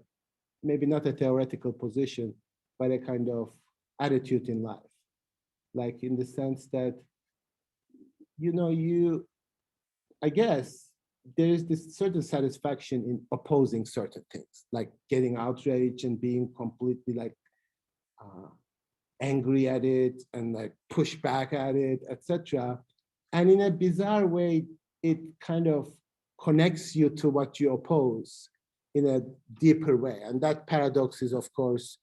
maybe not a theoretical position, but a kind of attitude in life. Like in the sense that, you know, I guess there is this certain satisfaction in opposing certain things, like getting outraged and being completely like angry at it and like push back at it, etc. And in a bizarre way, it kind of connects you to what you oppose in a deeper way. And that paradox is, of course,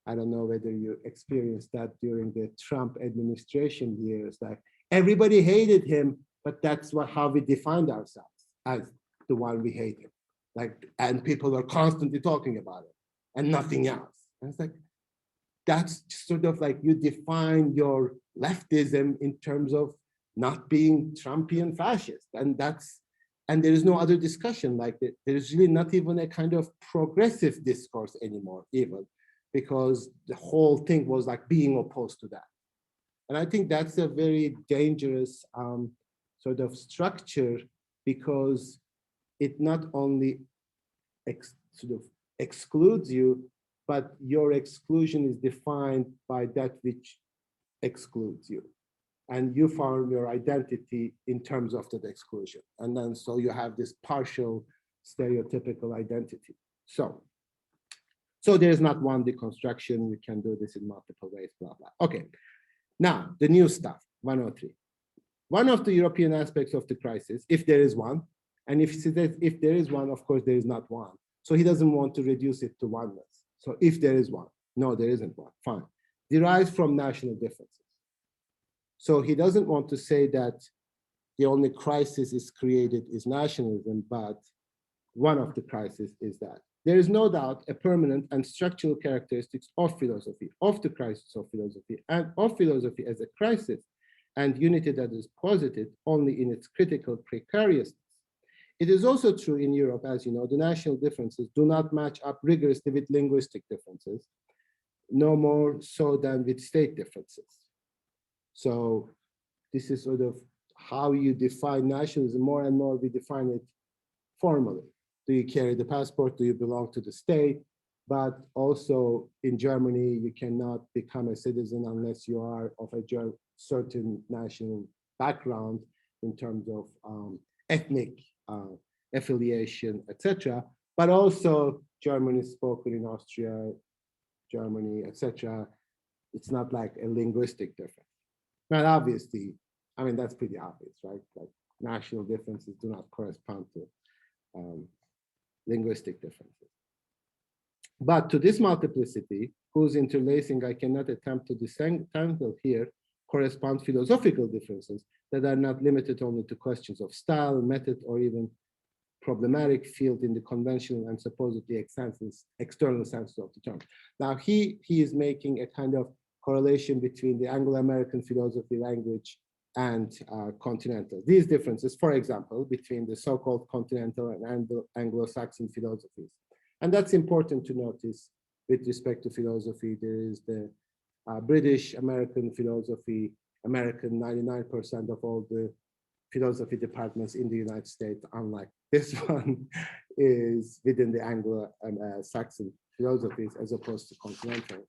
I don't know whether you experienced that during the Trump administration years, like everybody hated him, but that's how we defined ourselves, as the one we hated. Like, and people are constantly talking about it and nothing else. And it's like, that's sort of like you define your leftism in terms of not being Trumpian fascist. And there is no other discussion like that. There's really not even a kind of progressive discourse anymore, even, because the whole thing was like being opposed to that. And I think that's a very dangerous sort of structure, because it not only sort of excludes you, but your exclusion is defined by that which excludes you. And you found your identity in terms of that exclusion. And then so you have this partial stereotypical identity. So there is not one deconstruction. You can do this in multiple ways, blah, blah. Okay, now the new stuff, 103. One of the European aspects of the crisis, if there is one, and if there is one, of course, there is not one. So he doesn't want to reduce it to oneness. So if there is one, no, there isn't one, fine. Derives from national differences. So he doesn't want to say that the only crisis is created is nationalism, but one of the crises is that. There is no doubt a permanent and structural characteristics of philosophy, of the crisis of philosophy, and of philosophy as a crisis, and unity that is posited only in its critical precariousness. It is also true in Europe, as you know, the national differences do not match up rigorously with linguistic differences, no more so than with state differences. So this is sort of how you define nationalism. More and more we define it formally. Do you carry the passport? Do you belong to the state? But also in Germany, you cannot become a citizen unless you are of a certain national background in terms of ethnic affiliation, etc. But also German is spoken in Austria, Germany, etc. It's not like a linguistic difference. But obviously, I mean, that's pretty obvious, right? Like national differences do not correspond to linguistic differences. But to this multiplicity, whose interlacing I cannot attempt to disentangle here, correspond philosophical differences that are not limited only to questions of style, method, or even problematic field in the conventional and supposedly external sense of the term. Now, he is making a kind of correlation between the Anglo-American philosophy language and continental. These differences, for example, between the so-called continental and Anglo-Saxon philosophies. And that's important to notice with respect to philosophy. There is the British American philosophy, American 99% of all the philosophy departments in the United States, unlike this one, is within the Anglo-Saxon philosophies as opposed to continental.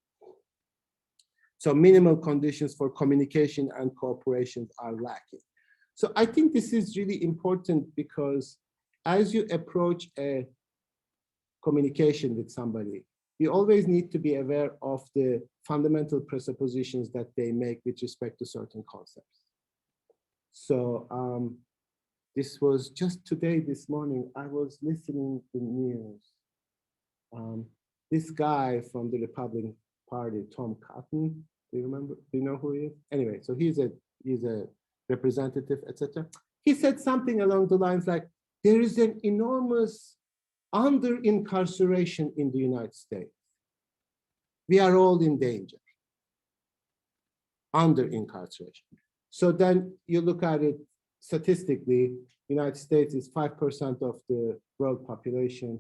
So minimal conditions for communication and cooperation are lacking. So I think this is really important because as you approach a communication with somebody, you always need to be aware of the fundamental presuppositions that they make with respect to certain concepts. So this was just today, this morning, I was listening to news. This guy from the Republican Party, Tom Cotton, do you remember? Do you know who he is? Anyway, so he's a representative, etc. He said something along the lines like, there is an enormous under-incarceration in the United States. We are all in danger. Under-incarceration. So then you look at it statistically, United States is 5% of the world population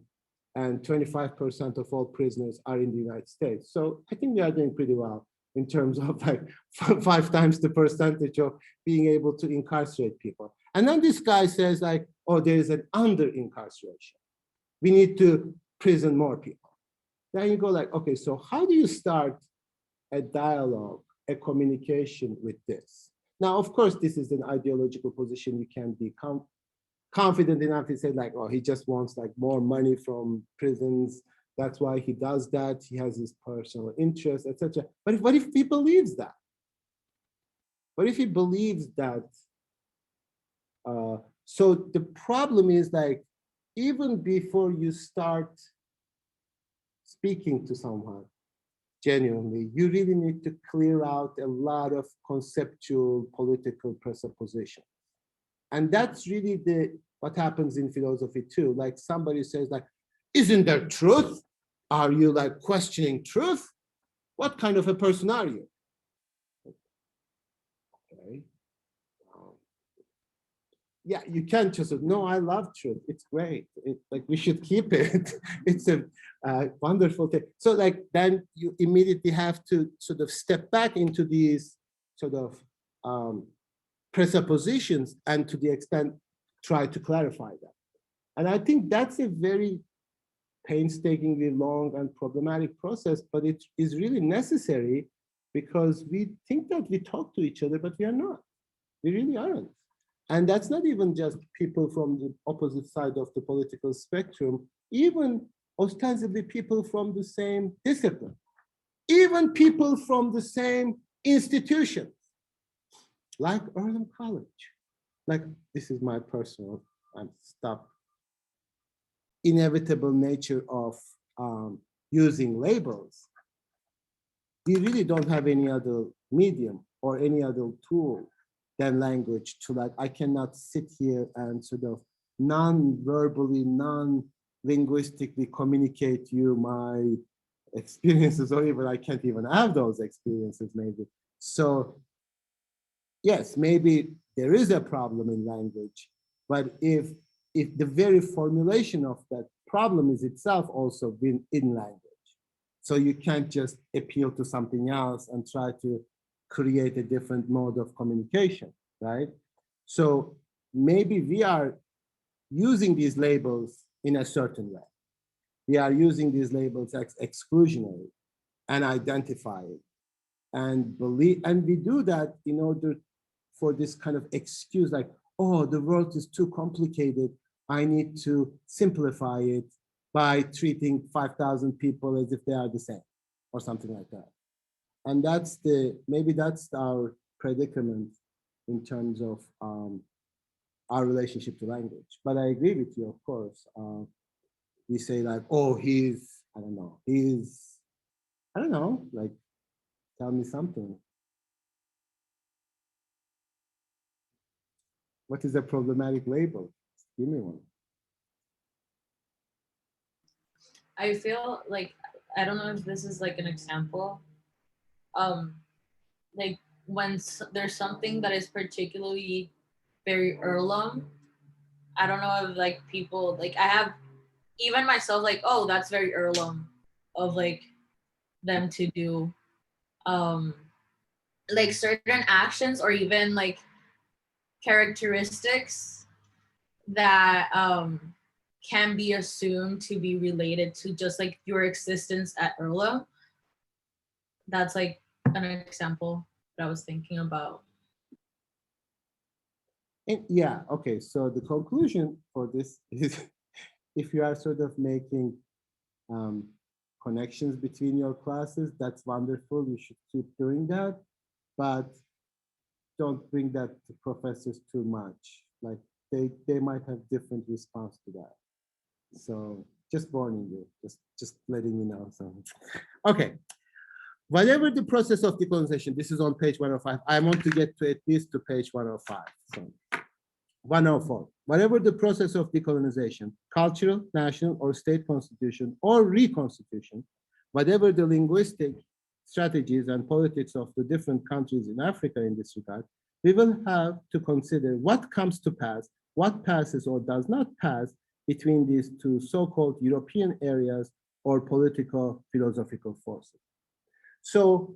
and 25% of all prisoners are in the United States. So I think we are doing pretty well in terms of like 5 times the percentage of being able to incarcerate people. And then this guy says like, oh, there is an under-incarceration. We need to prison more people. Then you go like, okay, so how do you start a dialogue, a communication with this? Now, of course, this is an ideological position. You can be confident enough to say like, oh, he just wants like more money from prisons. That's why he does that. He has his personal interests, etc. But what if he believes that? What if he believes that? So the problem is like, even before you start speaking to someone genuinely, you really need to clear out a lot of conceptual political presuppositions. And that's really what happens in philosophy too. Like somebody says like, isn't there truth? Are you like questioning truth? What kind of a person are you? Okay. Yeah, you can't just say, no, I love truth. It's great. Like we should keep it. It's a wonderful thing. So like then you immediately have to sort of step back into these sort of presuppositions and to the extent try to clarify them. And I think that's a very painstakingly long and problematic process, but it is really necessary because we think that we talk to each other, but we are not. We really aren't. And that's not even just people from the opposite side of the political spectrum. Even ostensibly people from the same discipline, even people from the same institution, like Earlham College. Like, this is my personal stuff, inevitable nature of using labels. We really don't have any other medium or any other tool than language to, like, I cannot sit here and sort of non-verbally, non-linguistically communicate to you my experiences, or even I can't even have those experiences maybe. So yes, maybe there is a problem in language, but if the very formulation of that problem is itself also been in language, so you can't just appeal to something else and try to create a different mode of communication, right? So maybe we are using these labels in a certain way. We are using these labels as exclusionary and identifying and believe, and we do that in order for this kind of excuse, like, oh, the world is too complicated, I need to simplify it by treating 5,000 people as if they are the same, or something like that. And that's maybe that's our predicament in terms of our relationship to language. But I agree with you, of course. We say like, oh, I don't know, like, tell me something. What is a problematic label? Give me one. I feel like, I don't know if this is like an example. Like when there's something that is particularly very Earlham, I don't know if like people, like I have even myself, like, oh, that's very Earlham of like them to do like certain actions or even like characteristics that can be assumed to be related to just like your existence at Earlham. That's like an example that I was thinking about. And yeah, okay, so the conclusion for this is if you are sort of making connections between your classes, that's wonderful. You should keep doing that, but don't bring that to professors too much. Like they might have different response to that. So just warning you, just letting you know. So okay. Whatever the process of decolonization, this is on page 105. I want to get to at least to page 105. So 104. Whatever the process of decolonization, cultural, national, or state constitution, or reconstitution, whatever the linguistic strategies and politics of the different countries in Africa in this regard, we will have to consider what comes to pass, what passes or does not pass between these two so-called European areas or political philosophical forces. So,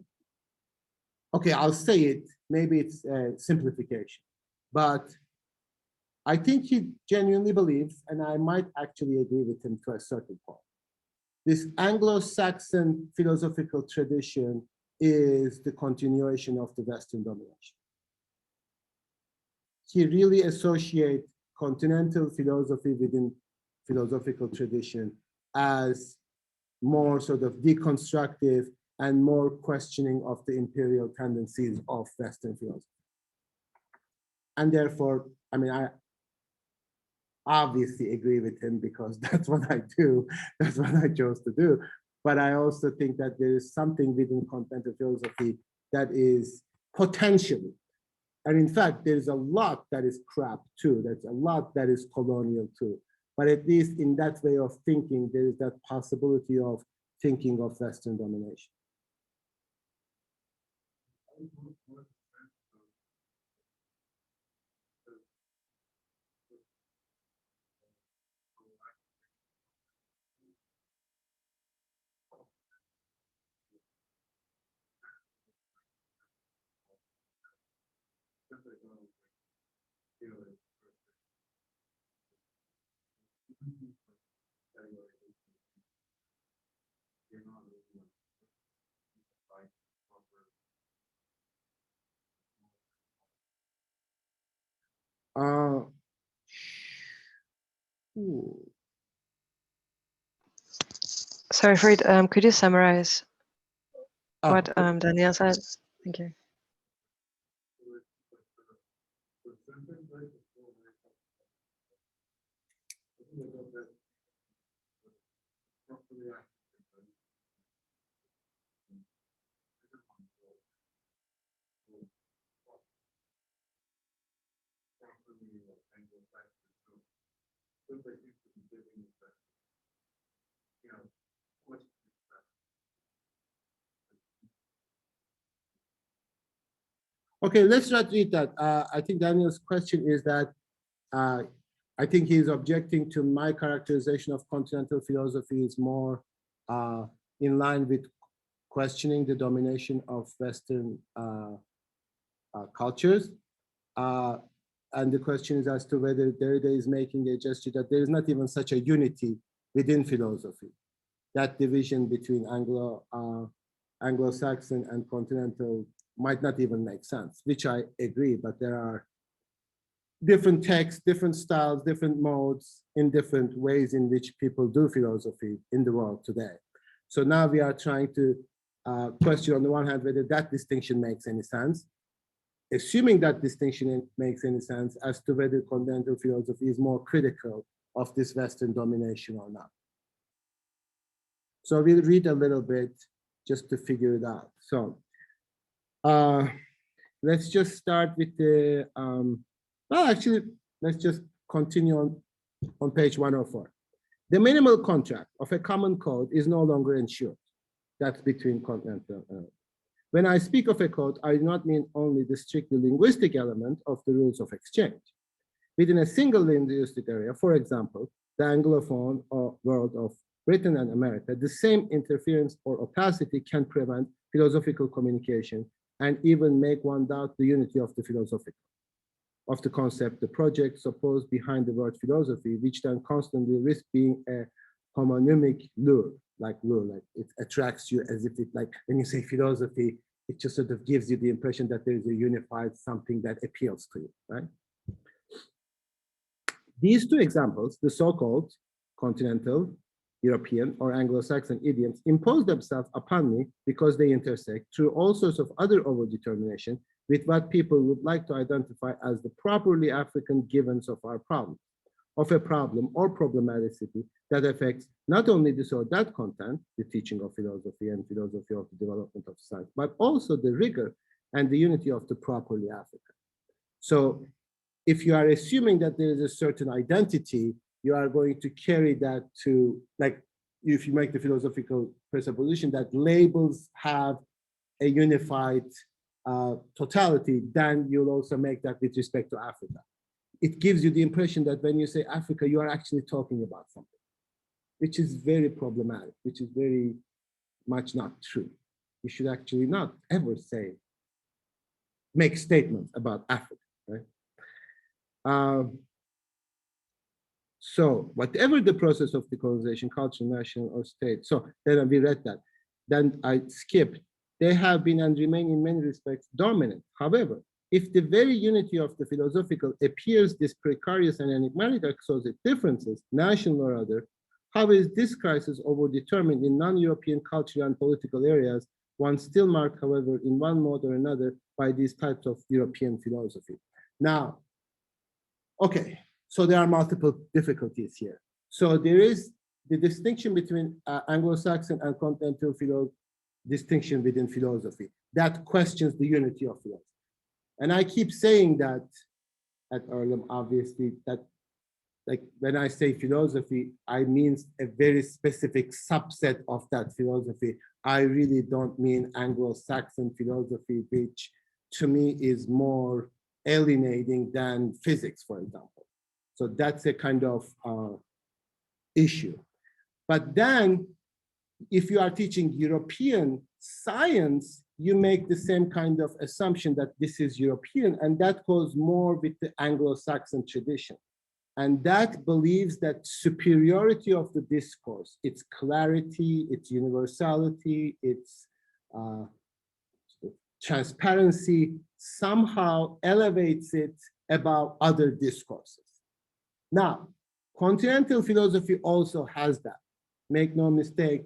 okay, I'll say it, maybe it's a simplification, but I think he genuinely believes, and I might actually agree with him to a certain point. This Anglo-Saxon philosophical tradition is the continuation of the Western domination. He really associates continental philosophy within philosophical tradition as more sort of deconstructive and more questioning of the imperial tendencies of Western philosophy. And therefore, I mean, I obviously agree with him because that's what I do, that's what I chose to do. But I also think that there is something within continental philosophy that is potentially, and in fact, there's a lot that is crap too, there's a lot that is colonial too. But at least in that way of thinking, there is that possibility of thinking of Western domination. Sorry, Farid, could you summarize Oh, what Daniel said? Thank you. okay, let's not read that. I think Daniel's question is that I think he's objecting to my characterization of continental philosophy is more in line with questioning the domination of Western cultures. And the question is as to whether Derrida is making a gesture that there is not even such a unity within philosophy. That division between Anglo-Saxon and continental might not even make sense, which I agree, but there are different texts, different styles, different modes, in different ways in which people do philosophy in the world today. So now we are trying to question on the one hand whether that distinction makes any sense, assuming that distinction makes any sense as to whether continental philosophy is more critical of this Western domination or not. So we'll read a little bit just to figure it out. So let's just start with the, well, actually, let's just continue on page 104. The minimal contract of a common code is no longer ensured. That's between continental. When I speak of a code, I do not mean only the strictly linguistic element of the rules of exchange. Within a single linguistic area, for example, the Anglophone world of Britain and America, the same interference or opacity can prevent philosophical communication and even make one doubt the unity of the philosophical, of the concept, the project supposed behind the word philosophy, which then constantly risks being a homonymic lure, like it attracts you as if it, like when you say philosophy, it just sort of gives you the impression that there is a unified something that appeals to you, right? These two examples, the so-called continental, European or Anglo-Saxon idioms, impose themselves upon me because they intersect through all sorts of other overdetermination with what people would like to identify as the properly African givens of our problem, of a problem or problematicity that affects not only this or that content, the teaching of philosophy and philosophy of the development of science, but also the rigor and the unity of the properly African. So if you are assuming that there is a certain identity, you are going to carry that to, like, if you make the philosophical presupposition that labels have a unified totality, then you'll also make that with respect to Africa. It gives you the impression that when you say Africa, you are actually talking about something, which is very problematic, which is very much not true. You should actually not ever say, make statements about Africa, right? So whatever the process of decolonization, culture, national or state, so then we read that. Then I skipped. They have been and remain in many respects dominant. However, if the very unity of the philosophical appears this precarious and enigmatic because of differences, national or other, how is this crisis overdetermined in non-European cultural and political areas, one still marked, however, in one mode or another by these types of European philosophy? Now, okay, so there are multiple difficulties here. So there is the distinction between Anglo-Saxon and continental distinction within philosophy that questions the unity of philosophy. And I keep saying that at Earlham, obviously, that like when I say philosophy, I mean a very specific subset of that philosophy. I really don't mean Anglo-Saxon philosophy, which to me is more alienating than physics, for example. So that's a kind of issue. But then if you are teaching European science, you make the same kind of assumption that this is European, and that goes more with the Anglo-Saxon tradition. And that believes that superiority of the discourse, its clarity, its universality, its transparency, somehow elevates it above other discourses. Now, continental philosophy also has that. Make no mistake,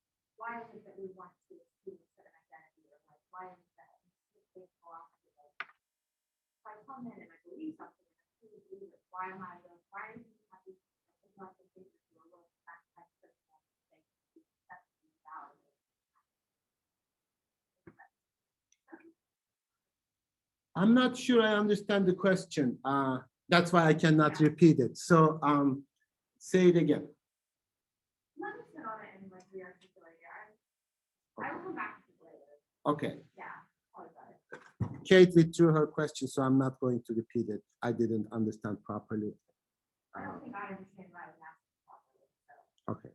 why is it that we want to assume a certain identity, or like, why is it that in philosophy, like, if I come in and I believe something, and I truly believe it, why do you have these, like, things that you are willing to sacrifice personal things to accept and validate? I'm not sure I understand the question. That's why I cannot repeat it. So say it again. Let me sit on it and like re-articulate it. I will come back to it later. Okay. Yeah, apologize. Kate withdrew her question, so I'm not going to repeat it. I didn't understand properly. I don't think I understand why I was asking properly. So. Okay.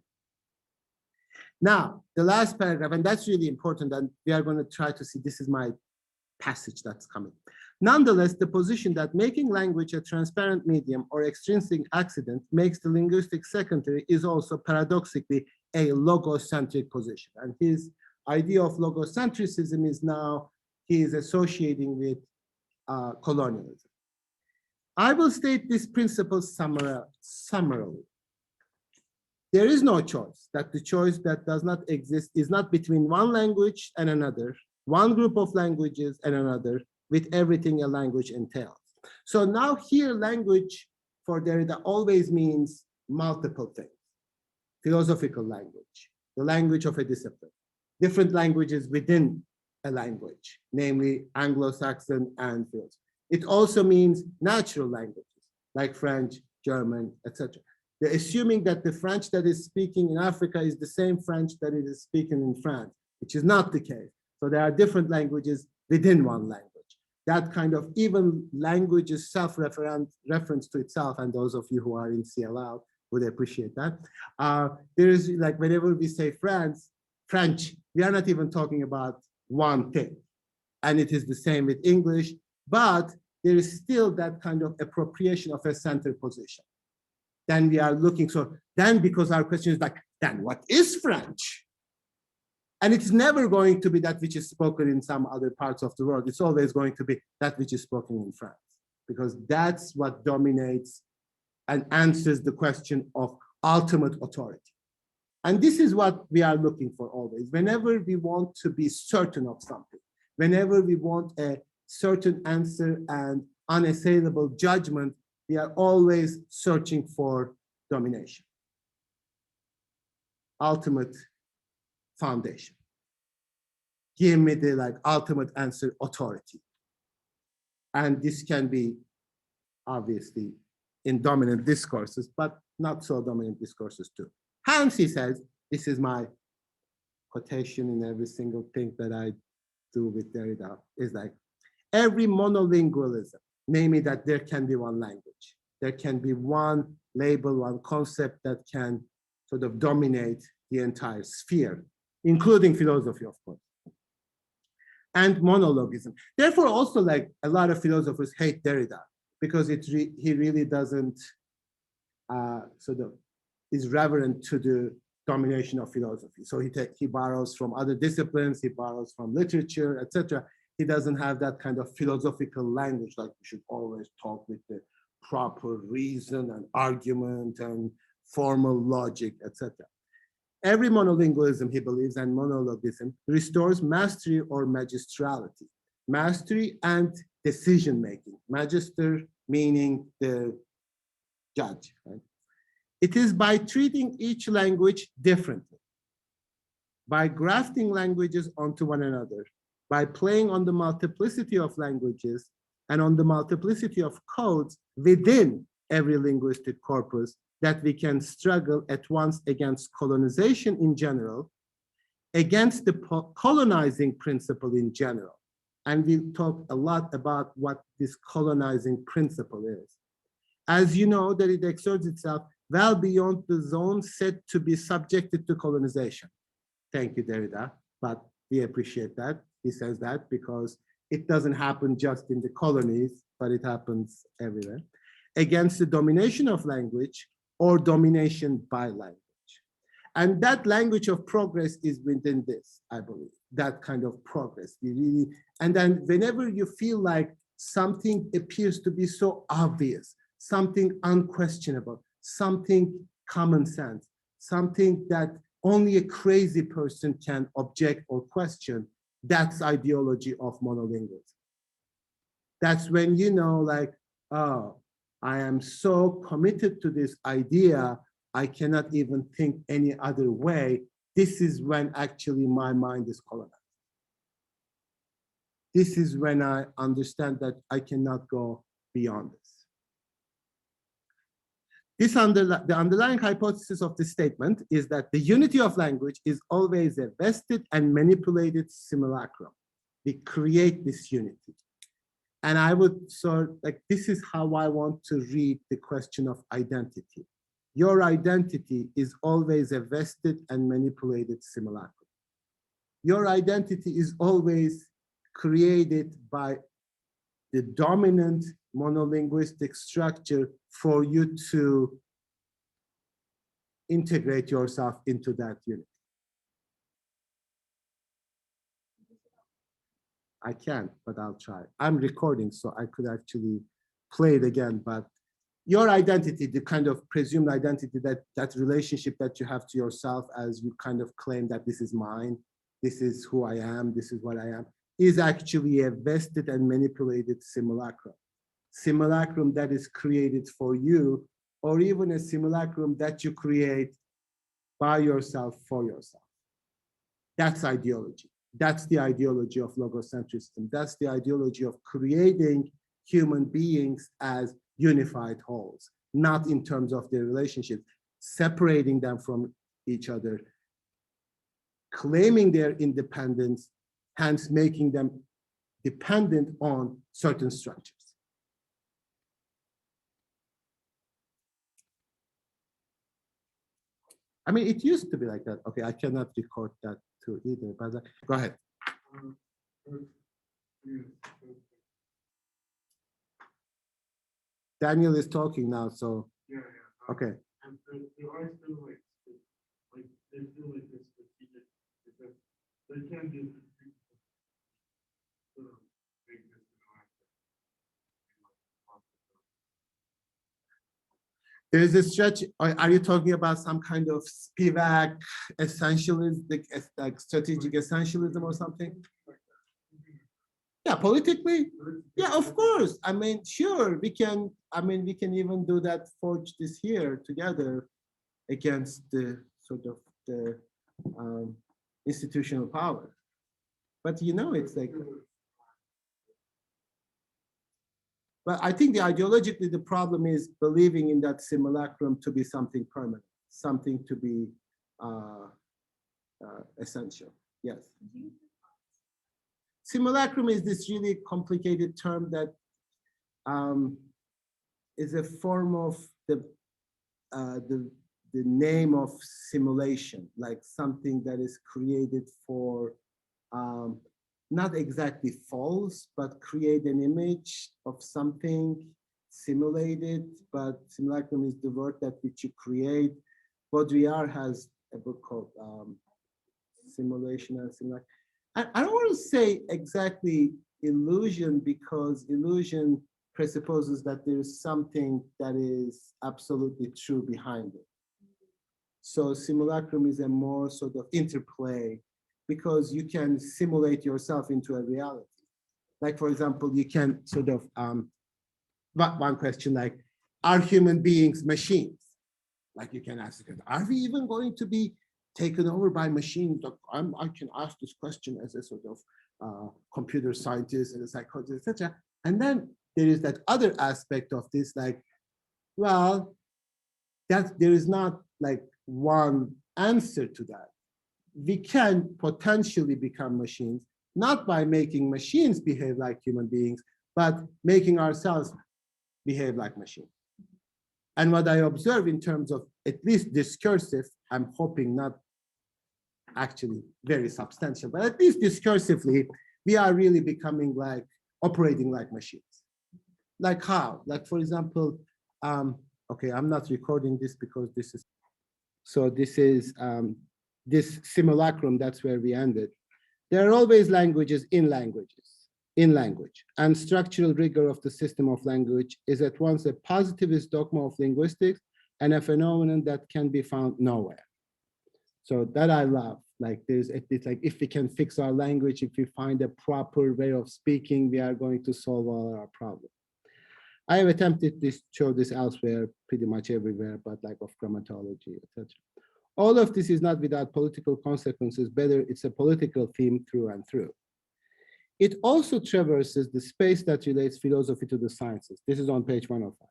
Now, the last paragraph, and that's really important, and we are going to try to see, this is my passage that's coming. Nonetheless, the position that making language a transparent medium or extrinsic accident makes the linguistic secondary is also paradoxically a logocentric position. And his idea of logocentricism is now he is associating with colonialism. I will state this principle summarily. There is no choice, that the choice that does not exist is not between one language and another, one group of languages and another, with everything a language entails. So now here language for Derrida always means multiple things. Philosophical language, the language of a discipline, different languages within a language, namely Anglo-Saxon and philosophy. It also means natural languages like French, German, etc. They're assuming that the French that is speaking in Africa is the same French that it is speaking in France, which is not the case. So there are different languages within one language. That kind of even languages self-reference to itself, and those of you who are in CLL would appreciate that. There is like whenever we say French, we are not even talking about one thing. And it is the same with English, but there is still that kind of appropriation of a center position. Then we are looking, so then because our question is like, then what is French? And it's never going to be that which is spoken in some other parts of the world. It's always going to be that which is spoken in France, because that's what dominates and answers the question of ultimate authority. And this is what we are looking for always. Whenever we want to be certain of something, whenever we want a certain answer and unassailable judgment, we are always searching for domination. Ultimate foundation. Give me the like ultimate answer, authority. And this can be obviously in dominant discourses, but not so dominant discourses too. Hence, he says, this is my quotation in every single thing that I do with Derrida, is like, every monolingualism, namely that there can be one language, there can be one label, one concept that can sort of dominate the entire sphere, including philosophy, of course, and monologism. Therefore, also like a lot of philosophers hate Derrida because he really doesn't sort of is reverent to the domination of philosophy. So he borrows from other disciplines, he borrows from literature, etc. He doesn't have that kind of philosophical language, like we should always talk with the proper reason and argument and formal logic, etc. Every monolingualism, he believes, and monologism restores mastery or magistrality. Mastery and decision-making. Magister meaning the judge, right? It is by treating each language differently, by grafting languages onto one another, by playing on the multiplicity of languages and on the multiplicity of codes within every linguistic corpus, that we can struggle at once against colonization in general, against the colonizing principle in general. And we'll talk a lot about what this colonizing principle is. As you know, that it exerts itself well beyond the zone set to be subjected to colonization. Thank you, Derrida, but we appreciate that. He says that because it doesn't happen just in the colonies, but it happens everywhere. Against the domination of language or domination by language. And that language of progress is within this, I believe, that kind of progress. And then whenever you feel like something appears to be so obvious, something unquestionable, something common sense, something that only a crazy person can object or question. That's ideology of monolingualism. That's when you know, like, oh, I am so committed to this idea, I cannot even think any other way. This is when actually my mind is colonized. This is when I understand that I cannot go beyond this. The underlying hypothesis of this statement is that the unity of language is always a vested and manipulated simulacrum. We create this unity. And I would sort like, this is how I want to read the question of identity. Your identity is always a vested and manipulated simulacrum. Your identity is always created by the dominant monolinguistic structure for you to integrate yourself into that unit. I can't, but I'll try. I'm recording, so I could actually play it again, but your identity, the kind of presumed identity, that relationship that you have to yourself as you kind of claim that this is mine, this is who I am, this is what I am, is actually a vested and manipulated simulacrum. Simulacrum that is created for you, or even a simulacrum that you create by yourself for yourself. That's ideology. That's the ideology of logocentrism. That's the ideology of creating human beings as unified wholes, not in terms of their relationship, separating them from each other, claiming their independence, hence making them dependent on certain structures. I mean, it used to be like that. Okay, I cannot record that too either, but go ahead. Daniel is talking now, so. Yeah. Okay. And there are still like there's still like this strategic, because they can be There's a stretch. Are you talking about some kind of Spivak essentialism, like strategic essentialism or something? Yeah, politically. Yeah, of course. I mean, sure, we can. I mean, we can even do that. Forge this here together against the sort of the institutional power. But you know, it's like. But I think ideologically, the problem is believing in that simulacrum to be something permanent, something to be essential. Yes. Simulacrum is this really complicated term that is a form of the name of simulation, like something that is created for not exactly false, but create an image of something simulated, but simulacrum is the word that which you create. Baudrillard has a book called Simulation and Simulacrum. I don't want to say exactly illusion, because illusion presupposes that there is something that is absolutely true behind it. So simulacrum is a more sort of interplay, because you can simulate yourself into a reality. Like, for example, you can sort of, one question like, are human beings machines? Like you can ask, are we even going to be taken over by machines? I can ask this question as a sort of computer scientist and a psychologist, etc. And then there is that other aspect of this, like, well, that there is not like one answer to that. We can potentially become machines, not by making machines behave like human beings, but making ourselves behave like machines. And what I observe in terms of at least discursive, I'm hoping not actually very substantial, but at least discursively, we are really becoming like operating like machines. Like how? Like, for example, okay, I'm not recording this because this is, so this is this simulacrum, that's where we ended. There are always languages in language, and structural rigor of the system of language is at once a positivist dogma of linguistics and a phenomenon that can be found nowhere. So that I love. Like it's like if we can fix our language, if we find a proper way of speaking, we are going to solve all our problems. I have attempted to show this elsewhere, pretty much everywhere, but like of grammatology, etc. All of this is not without political consequences, better it's a political theme through and through. It also traverses the space that relates philosophy to the sciences. This is on page 105.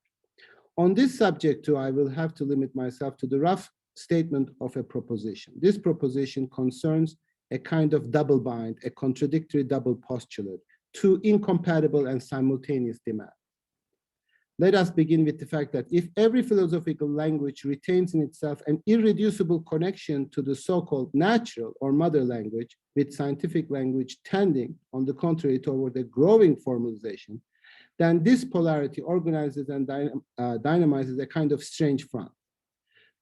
On this subject too, I will have to limit myself to the rough statement of a proposition. This proposition concerns a kind of double bind, a contradictory double postulate, two incompatible and simultaneous demands. Let us begin with the fact that if every philosophical language retains in itself an irreducible connection to the so-called natural or mother language, with scientific language tending, on the contrary, toward a growing formalization, then this polarity organizes and dynamizes a kind of strange front.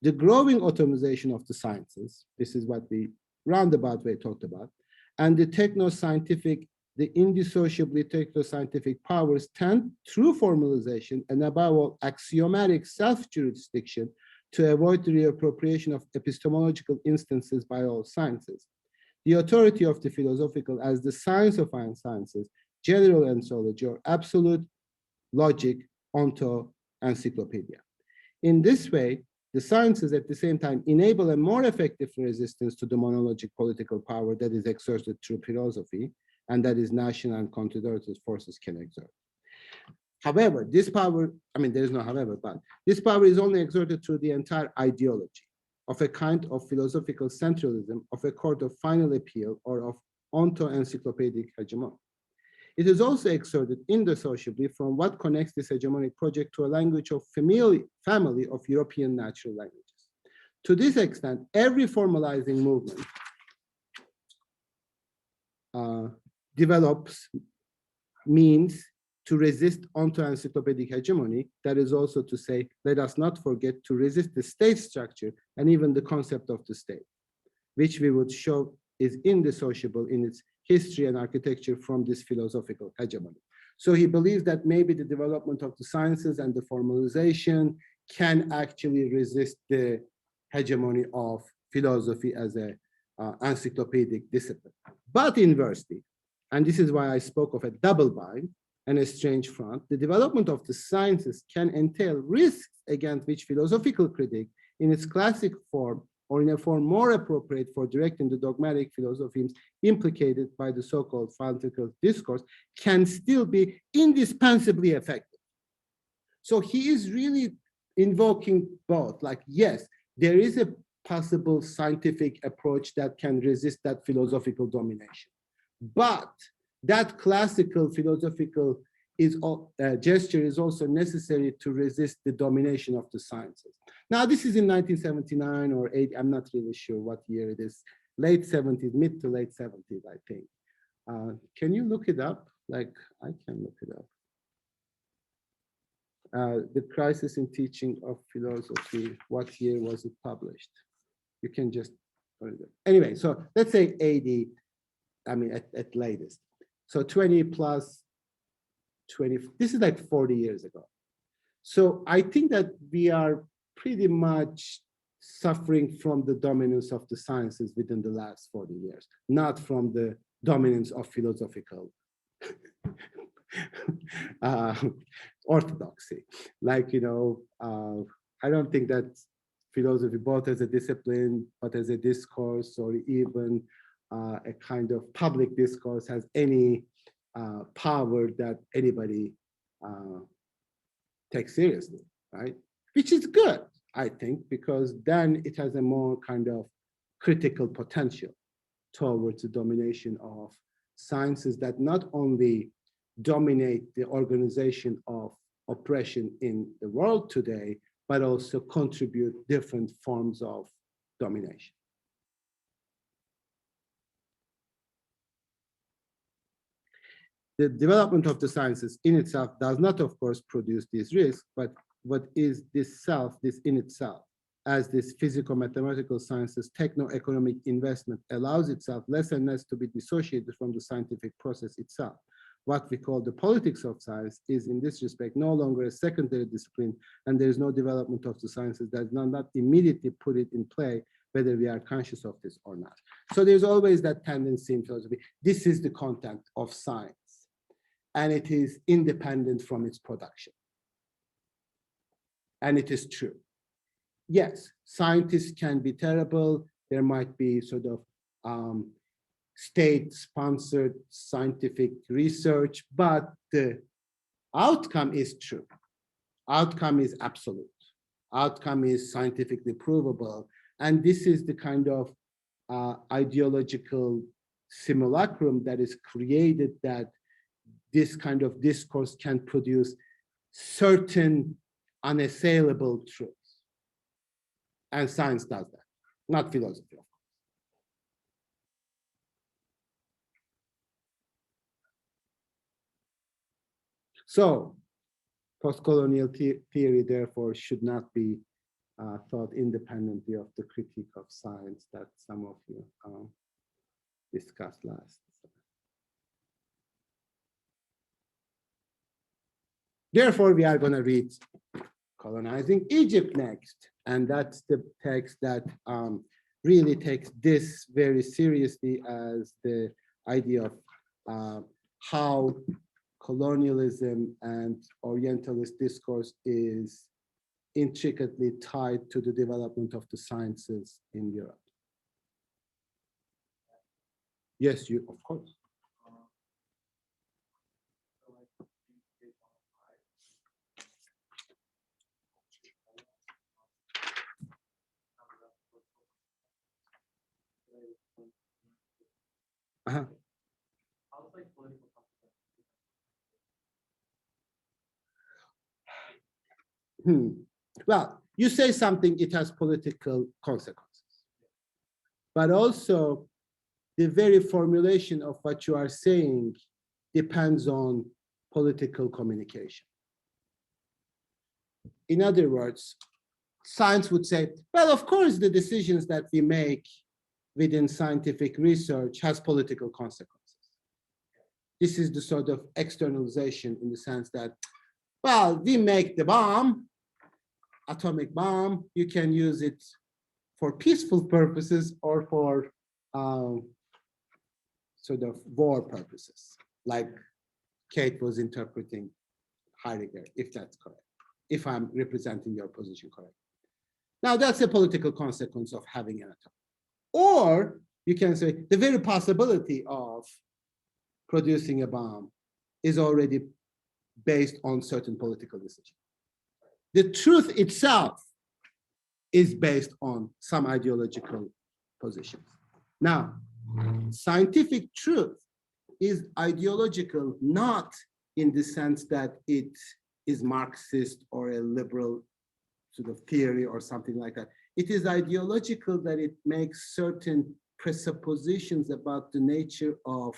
The growing automation of the sciences, this is what we roundabout way talked about, and the techno-scientific, the indissociably techno-scientific powers tend, through formalization and above all axiomatic self-jurisdiction, to avoid the reappropriation of epistemological instances by all sciences. The authority of the philosophical as the science of sciences, general ontology, or absolute logic, onto encyclopedia. In this way, the sciences at the same time enable a more effective resistance to the monologic political power that is exerted through philosophy, and that is national and contradictory forces can exert. However, this power, I mean, there is no however, but this power is only exerted through the entire ideology of a kind of philosophical centralism, of a court of final appeal, or of onto-encyclopedic hegemony. It is also exerted indissociably from what connects this hegemonic project to a language of family of European natural languages. To this extent, every formalizing movement develops means to resist onto-encyclopedic hegemony. That is also to say, let us not forget to resist the state structure and even the concept of the state, which we would show is indissociable in its history and architecture from this philosophical hegemony. So he believes that maybe the development of the sciences and the formalization can actually resist the hegemony of philosophy as a encyclopedic discipline. But inversely, and this is why I spoke of a double bind and a strange front, the development of the sciences can entail risks against which philosophical critique in its classic form, or in a form more appropriate for directing the dogmatic philosophies implicated by the so-called philosophical discourse, can still be indispensably effective. So he is really invoking both, like, yes, there is a possible scientific approach that can resist that philosophical domination. But that classical philosophical gesture is also necessary to resist the domination of the sciences. Now, this is in 1979 or 80, I'm not really sure what year it is, late 70s, mid to late 70s, I think. Can you look it up? Like, I can look it up. The Crisis in Teaching of Philosophy, what year was it published? You can just, anyway, so let's say 80, I mean, at latest. So 20 plus 20, this is like 40 years ago. So I think that we are pretty much suffering from the dominance of the sciences within the last 40 years, not from the dominance of philosophical orthodoxy. Like, you know, I don't think that philosophy, both as a discipline, but as a discourse, or even a kind of public discourse, has any power that anybody takes seriously, right? Which is good, I think, because then it has a more kind of critical potential towards the domination of sciences that not only dominate the organization of oppression in the world today, but also contribute different forms of domination. The development of the sciences in itself does not, of course, produce these risks, but what is this self, this in itself, as this physico-mathematical sciences techno-economic investment allows itself less and less to be dissociated from the scientific process itself. What we call the politics of science is in this respect no longer a secondary discipline, and there is no development of the sciences that does not immediately put it in play whether we are conscious of this or not. So there's always that tendency in philosophy. This is the content of science, and it is independent from its production. And it is true. Yes, scientists can be terrible. There might be sort of state-sponsored scientific research, but the outcome is true. Outcome is absolute. Outcome is scientifically provable. And this is the kind of ideological simulacrum that is created, that this kind of discourse can produce certain unassailable truths. And science does that, not philosophy, of course. So postcolonial theory, therefore, should not be thought independently of the critique of science that some of you discussed last. Therefore, we are going to read Colonizing Egypt next. And that's the text that really takes this very seriously as the idea of how colonialism and Orientalist discourse is intricately tied to the development of the sciences in Europe. Yes, you, of course. Uh-huh. Well, you say something, it has political consequences. But also, the very formulation of what you are saying depends on political communication. In other words, science would say, well, of course, the decisions that we make within scientific research has political consequences. This is the sort of externalization in the sense that, well, we make the bomb, atomic bomb, you can use it for peaceful purposes or for sort of war purposes, like Kate was interpreting Heidegger, if that's correct, if I'm representing your position correctly. Now, that's a political consequence of having an atom. Or you can say the very possibility of producing a bomb is already based on certain political decisions. The truth itself is based on some ideological positions. Now, scientific truth is ideological, not in the sense that it is Marxist or a liberal sort of theory or something like that. It is ideological that it makes certain presuppositions about the nature of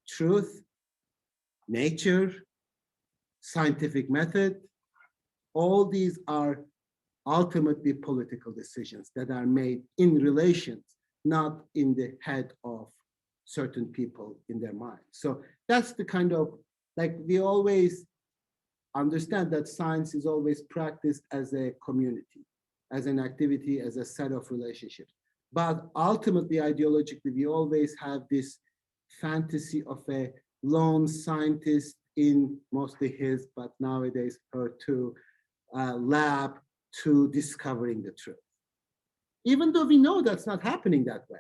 truth, nature, scientific method. All these are ultimately political decisions that are made in relations, not in the head of certain people in their mind. So that's the kind of, like, we always understand that science is always practiced as a community, as an activity, as a set of relationships. But ultimately, ideologically, we always have this fantasy of a lone scientist in mostly his, but nowadays her too, lab to discovering the truth. Even though we know that's not happening that way.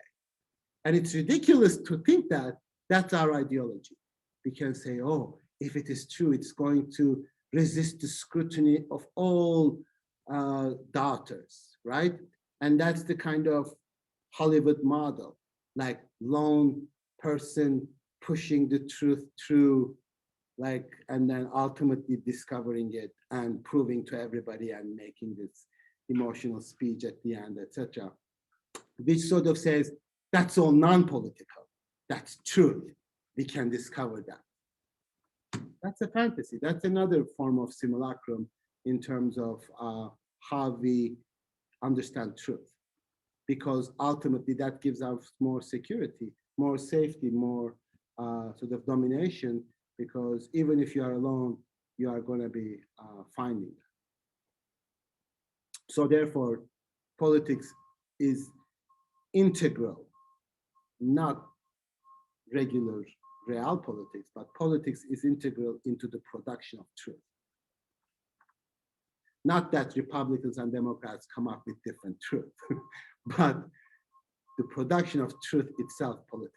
And it's ridiculous to think that that's our ideology. We can say, oh, if it is true, it's going to resist the scrutiny of all doubters, right? And that's the kind of Hollywood model, like lone person pushing the truth through, like, and then ultimately discovering it and proving to everybody and making this emotional speech at the end, etc., which sort of says that's all non-political. That's truth. We can discover that. That's a fantasy. That's another form of simulacrum in terms of how we understand truth, because ultimately that gives us more security, more safety, more sort of domination, because even if you are alone, you are going to be finding that. So therefore, politics is integral, not regular real politics, but politics is integral into the production of truth. Not that Republicans and Democrats come up with different truth, but the production of truth itself political.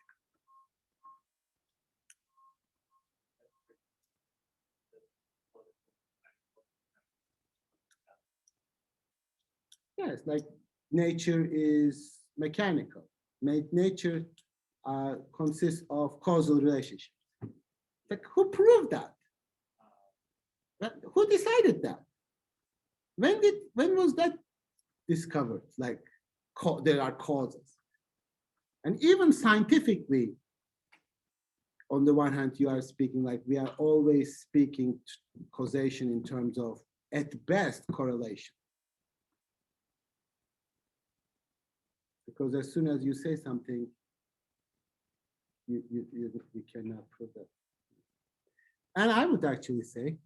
Yes, like nature is mechanical. Nature consists of causal relationships. Like, who proved that? Who decided that? When was that discovered? Like, there are causes. And even scientifically, on the one hand, you are speaking like we are always speaking causation in terms of, at best, correlation. Because as soon as you say something, you cannot prove that. And I would actually say